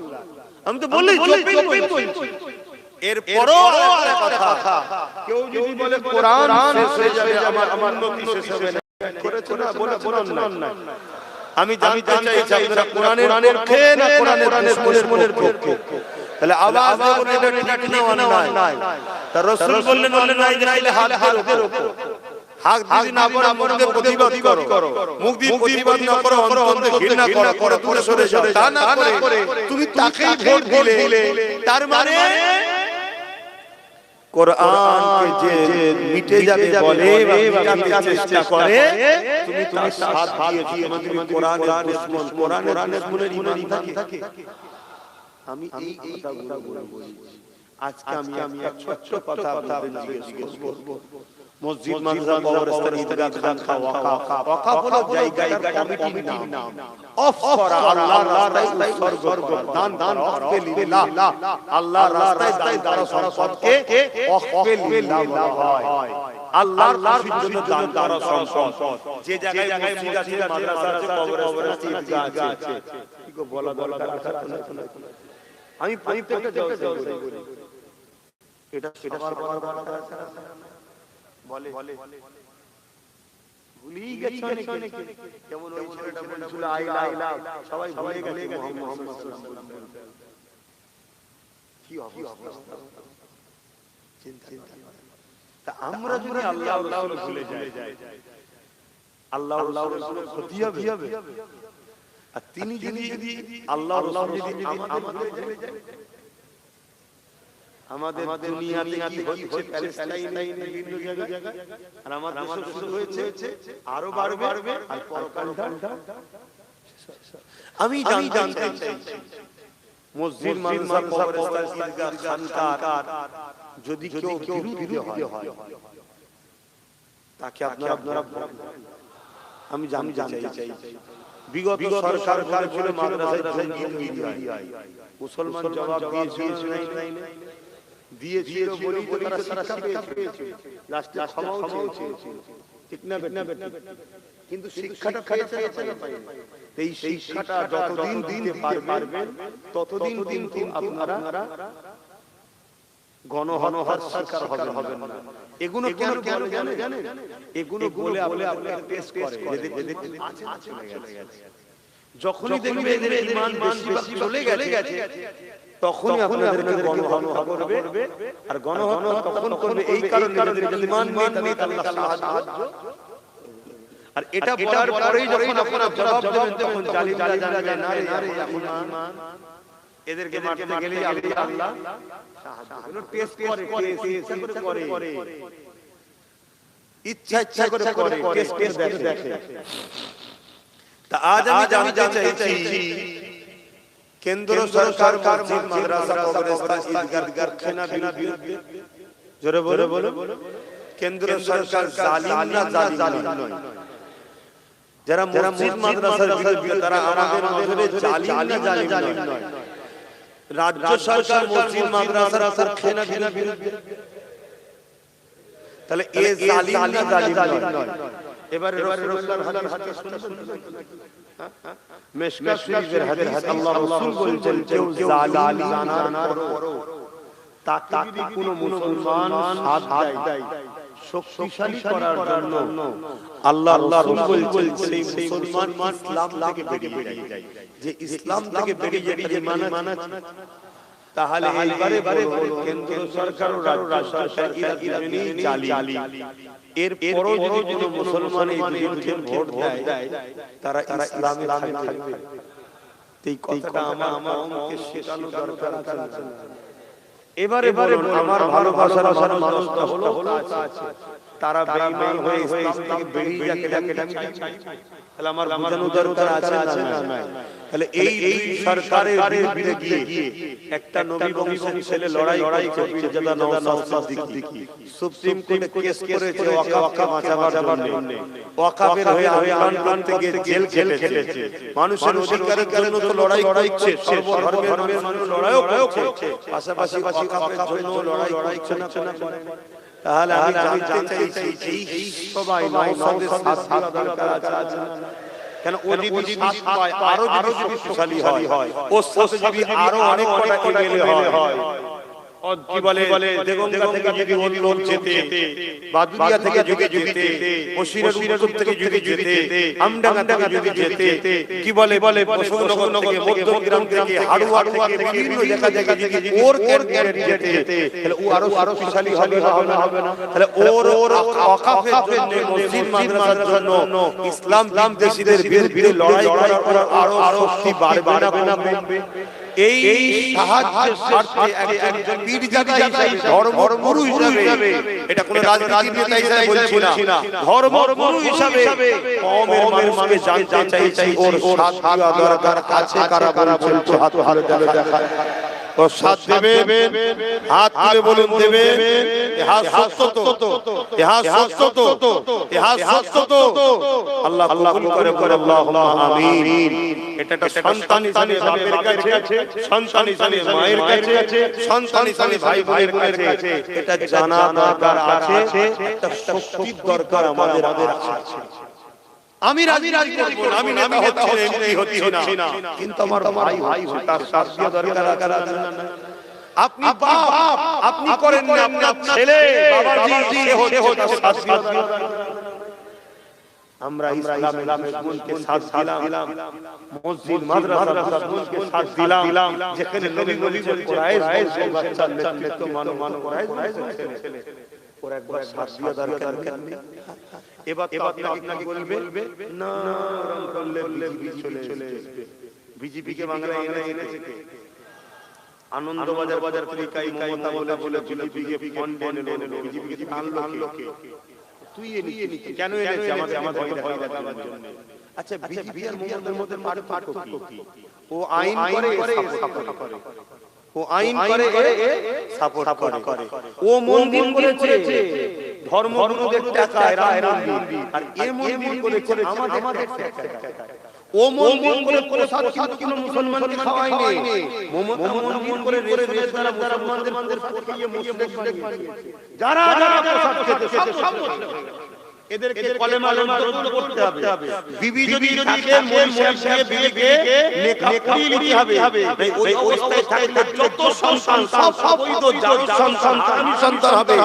আমি তো বলি বলছি। এরপরও একটা কথা, কেউ যদি বলে কোরআন শেষ হয়ে যাবে, আমার উন্নতি শেষ হবে না, করেছে না বলে না। আমি জানতে চাইছি আপনারা কোরআনের পক্ষে না কোরআনের দুশমনের পক্ষে? তাহলে আওয়াজ দেবেন, এটা ঠিক না অন্যায়? তার রাসূল বললেন অন্যায় যাইলে হাত ধরো, হাত যদি না পারো মুখে প্রতিবাদ করো, মুখ দিয়ে প্রতিবাদ না করো, অন্তরে ঘৃণা করো, দূরে সরে যাও। তা না করে তুমি তাকেই ভোট দিলে, তার মানে কোরআনকে যে মিটে যাবে বলে বা মিটাতে চেষ্টা করে, তুমি তার সাথ দিয়েছো। তুমি কোরআনের দুশমন, কোরআনের ঈমান থাকে। আমি এই কথাগুলো বলি। আজকে আমি একটা ছোট্ট কথা আপনাদের জিজ্ঞেস করব। মসজিদ, মাদ্রাসা, কবরস্থান, ঈদগাহ, খানকা, ওয়াকাফ। ওয়াকাফ হলো জায়গার কমিটির নাম। অফ করা, আল্লাহর রাস্তায় উৎসর্গ করা, দান ওয়াকফে লিল্লাহ। আল্লাহর রাস্তায় দান করা সম্পদকে ওয়াকফে লিল্লাহ বলা হয়। আল্লাহর খুশির জন্য দান করা সম্পদ। যে জায়গায় মসজিদ আছে, মাদ্রাসা আছে, কবরস্থান আছে, ঈদগাহ আছে, কি গো বলা দরকার আছে? আমি প্রত্যেকটা জলসায় বলি এটা সবার বলা আছে। বলে ভুলেই গেছে অনেকে। যেমন ওই ছেলেটা বলছিল আই লাভ, সবাই ভুলে গেছে মুহাম্মদ সাল্লাল্লাহু আলাইহি ওয়াসাল্লাম। কি অবস্থা, চিন্তা। তা আমরা যদি আল্লাহ রাসূল ভুলে যাই, আল্লাহ রাসূলের ক্ষতি হবে। আর তিনি যদি আল্লাহ রাসূল যদি আমাদের ভুলে যায়, আমাদের দুনিয়াতে কি হচ্ছে প্যালেস্টাইনে বিভিন্ন জায়গায়, আর আমাদের দেশে শুরু হয়েছে, আরো বাড়বে। আর পরকালটা আমি জানতে চাই, মসজিদ, মাদ্রাসা, কবরস্থান, ঈদগাহ, খানকা যদি কেউ বিরুদ্ধে হয়, তাকে আপনারা আমি জানতে চাই। বিগত সরকার ছিল মাদ্রাসায় জঙ্গি হয়, মুসলমান জবাব দিয়েছিল বলি তো তারা শিক্ষা পেয়েছে, লাস্টে ক্ষমাও চেয়েছে, ঠিক না বেটা? কিন্তু শিক্ষাটা পেয়েছে না পায়নি। এই শিক্ষাটা যতদিন দিতে পারবেন ততদিন কিন্তু আপনারা গণহত্যার শিকার হবেন না। এগুলো কেন জানেন? এগুলো বলে আপনাকে টেস্ট করে চলে গেছে। যখনই দেখবে এদের ঈমান বেশি চলে গেছে, তখনই আপনাদের গণহত্যা করবে। আর গণহত্যা তখন করবে এই কারণে এদের ঈমান নেই, আল্লাহ সাহায্য। আর এটা বলার পরেই যখন আপনারা জবাব দেবেন, তখন জালিমরা জানবে না রে ঈমান, এদেরকে মারতে গেলে আল্লাহ সাহায্য টেস্ট করে, ইচ্ছা করে টেস্ট দেখে। তা আজ আমি জানতে চাইছি, কেন্দ্র সরকার মসজিদ, মাদ্রাসা, কবরস্থান, ঈদগাহ, খানকার বিরুদ্ধে জোরে বলো। কেন্দ্র সরকার জালিম না জালিম নয়? যারা মসজিদ, মাদ্রাসার বিরুদ্ধে, তারা আমাদের নজরে জালিম না জালিম নয়? রাজ্য সরকার মসজিদ, মাদ্রাসা, খানকার বিরুদ্ধে, তাহলে এ জালিম না জালিম নয়? এবারে রাসূলুল্লাহর হাদিস শুনুন। মিশকাত শরীফের হাদিস, আল্লাহ রাসূল বলেছেন, কেউ জালিম জানার পরও তাকে যদি কোনো মুসলমান সাথ দেয় শক্তিশালী করার জন্য, আল্লাহ রাসূল বলেছেন সেই মুসলমান ইসলাম থেকে বেরিয়ে যায়। যে ইসলাম থেকে বেরিয়ে যায় মানে, তাহলে এইবারে কেন্দ্র সরকার ও রাজ্য সরকার এরা জালিম। এর পরও যদি কোনো মুসলমান এই বিরুদ্ধে ভোট দেয়, তারা ইসলামে থাকবে। এই কথাটা আমাকে শেখানো দরকার আছে। এবারে আমার ভালোবাসার মানুষটা হলো তারা বেঈমান হয়ে ইসলাম থেকে বেরিয়ে যাকে আমি চাই। তাহলে আমার বুঝানো দরকার আছে না? তাহলে এই সরকারের বিরুদ্ধে গিয়ে একটা নবী বংশের ছেলে লড়াই করছে, পীরজাদা নওশাদ সিদ্দিকী সুপ্রিম কোর্টে কেস করেছে ওয়াকাফকে বাঁচাবার জন্য। ওয়াকাফের হয়ে আন্দোলন থেকে জেল খেটেছে। মানুষের অধিকারের জন্য তো লড়াই করছে, সর্বধর্মের মানুষ লড়াইও করছে, পাশাপাশি ওয়াকাফের জন্য লড়াই করছে না? তাহলে আমি জানতে চাইছি, এই সবাই নওশাদের সাথ দরকার আছে না? কেন ও যদি সাথ পায়, আরো যদি শক্তিশালী হয়, ও সাথে যদি আরো অনেক কটা এমএলএ হয়, কি বলে দেগঙ্গা থেকে যদি ওর যেতে, বাদুরিয়া থেকে যদি যেতে, বসিরের উত্তর থেকে যদি যেতে, আমডাঙ্গা থেকে যদি যেতে, কি বলে বসুনগর থেকে, মধ্যগ্রাম থেকে, হাড়ুয়া থেকে, বিভিন্ন জায়গা যদি ওর যেতে, তাহলে ও আরো শক্তিশালী হবে না? তাহলে ওর ওয়াকাফের জন্য, মসজিদ, মাদ্রাসার জন্য, ইসলাম দেশীদের বিরুদ্ধে লড়াই করার আরো শক্তি বাড়বে না কমবে? এই সাহায্যের স্বার্থে একজন পীরজাদা হিসেবে, ধর্মগুরু হিসেবে, এটা কোন রাজনীতির নেতা হিসেবে বলছি না, ধর্মগুরু হিসেবে কওমের মানুষকে জানতে চাইছি ওর সাথ দেওয়া দরকার আছে কারা বলছেন? তো হাত দেখা। তো সাথ দেবে, হাত তুলে বলুন দেবে। হাত সত্য তো, হাত সত্য তো, হাত সত্য তো। আল্লাহ কবুল করে বলে আল্লাহুম্মা আমিন। এটা একটা সন্তান হিসেবে বাপের কাছে, সন্তান হিসেবে মায়ের কাছে, সন্তান হিসেবে ভাই বোনের কাছে এটা জানা দরকার আছে, একটা শক্তির দরকার আমাদের আছে। আমি রাজি করব না, আমি নেতা হচ্ছি না, এমনি হচ্ছি না, কিন্তু আমার ভাই তার শাস্তি দরকার আছে। আপনি বাপ, আপনি করেন না, আপনার ছেলে বাবাজি সে হচ্ছে তার শাস্তি দরকার। আমরা ইসলামের দুশ্মনকে সাথ দিলাম, মসজিদ মাদ্রাসা দুশ্মনকে সাথ দিলাম, যেখানে নবী বলেছেন কুরাইশ বাচ্চা নেতৃত্ব মানো কুরাইশ ছেলে ওর একবার সাথ দেওয়া দরকার নেই। এবার আপনাকে বলবে না রং করলে চলে আসবে। বিজেপি কে বাংলায় এনেছে কে? আনন্দবাজার পত্রিকায় মমতা বলে বিজেপি কে ফন্ড এনে বিজেপি কে আনলো কে? তুই এনে কেন এনেছে? আমাদের ভয় দেখাবার জন্য। আচ্ছা, বিজেপি আর মমতার মধ্যে পার্থক্য কি? ও আইন করে, সাপোর্ট করে। ও আইন করে, সাপোর্ট করে। ও মন্দির করেছে ধর্মগুরুদের টাকায় রাম মন্দির, আর এ মন্দির করেছে আমাদের টাকায়। ও মন্দির করে প্রসাদ কিন্তু মুসলমানকে খাওয়ায়নি। মমতা মন্দির করে রেশনের দ্বারা মুসলমানদের পকিয়ে মুসলিম বানিয়েছে। যারা প্রসাদ খেতে সব এদেরকে কলেমা রদ্দ করতে হবে। বিবি যদি থাকে মরিশিয়া বিবিকে নেকাব করিয়ে হবে। ওই অবস্থায় থাকলে যত সন্তান সব বৈধ জাত সন্তান হবে,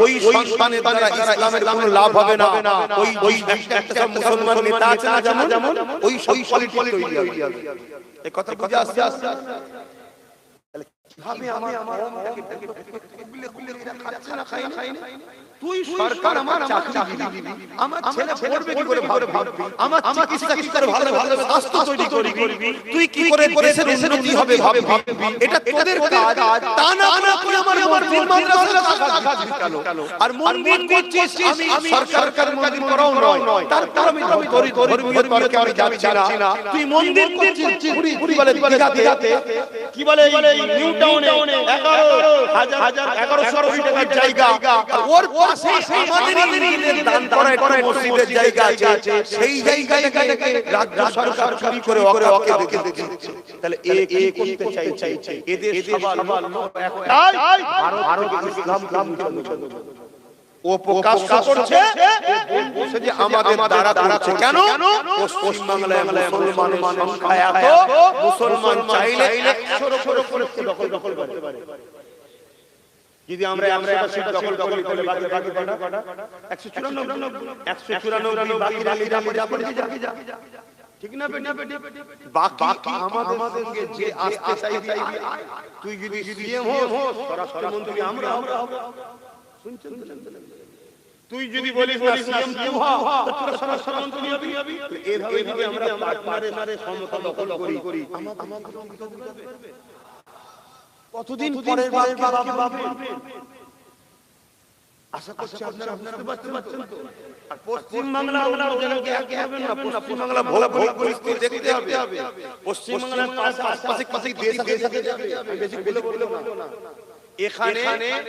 ওই সন্তানের দ্বারা ইসলামের কোনো লাভ হবে না। ওই একটা মুসলমান নেতা আছে না যেমন, ওই কোয়ালিটি তৈরি হবে। এই কথা বুঝে আসছে? কিভাবে আমার খাচ্ছে না খাই না? তুই সরকার আমার চাকরি দিবি, আমার ছেলে পড়বে কি করে ভাববি, আমার চিকিৎসা কি করে ভালো স্বাস্থ্য তৈরি করবি, তুই কি করে দেশের উন্নতি হবে ভাববি। এটা তোদের কাজ। তা না করে আমার মন্দির মাদ্রাসা কাজ বিকালো আর মন্দির করছিস। আমি সরকার মন্দির করাও নয়, তারপর আমি ধর্মীয় তর্কে আমি যাচ্ছি না। তুই মন্দির করছিস পুরি বলে দিঘাতে, কি বলে নিউ টাউনে 11,000 টাকার জায়গা, ওর পাশে আমাদের ইংরেজদের দান করা একটা মসজিদের জায়গা আছে, সেই জায়গাটাকে রাজ্য সরকার চুরি করে ওকে দিচ্ছে। তাহলে এ করতে চাইছে এদের সবার একটাই, ভারত ইসলাম ও প্রকাশ করছে যে আমাদের দ্বারা করছে। কেন? পশ্চিম বাংলায় মুসলমানের সংখ্যা এত, মুসলমান চাইলে 100 করে দখল করতে পারে। যদি আমরা 100টা সিট দখল করে বাকি 194 বাকি ঠিক না বেটি? বাকি আমাদের সঙ্গে যে আসতে চাইবি, তুই যদি সিএম হোস স্বরাষ্ট্রমন্ত্রী আমরা হব। শুনছেন? তুই যদি বলিস না সিএম তুই হ, তো তোরা স্বরাষ্ট্রমন্ত্রী হবি। এইভাবে আমরা পার্টনারে সমতা দখল করি। কতদিন পরের ভাববেন? আশা করছি আপনারা বুঝতে পারছেন তো। আর পশ্চিম বাংলা আমরা ওদেরকে একে হবেন না। পশ্চিম বাংলা ভৌগোলিক পরিস্থিতি দেখতে হবে। পশ্চিম বাংলার পাশাপাশি দেশ আছে, বেশি বলবো না। এখানে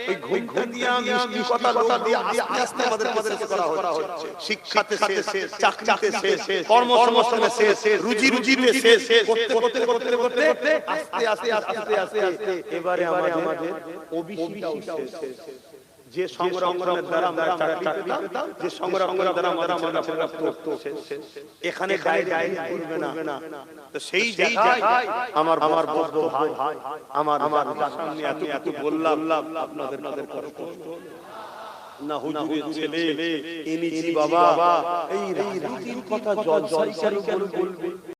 ওই ঘুম দিয়া মিষ্টি কথা দিয়ে আস্তে আমাদের শেষ করা হচ্ছে। শিক্ষাতে শেষ, চাকরিতে শেষ, কর্মসংস্থানে শেষ, রুজিতে শেষ, করতে আস্তে এবারে আমাদের ওবিসিটাও শেষ। যে সংগ্রামের দ্বারা আমরা চাকরি পেতাম, যে সংগ্রামের দ্বারা আমরা ছেলেরা পড়তো, এখানে গায়ে ঘুরবে না। তো সেই জায়গায় আমার বড় ভাই, আমার সামনে এত বললাম, আপনাদের কষ্ট না হুজুরের ছেলে এনেছি বাবা, এই রাজনীতির কথা জলসাই কেন বলবে?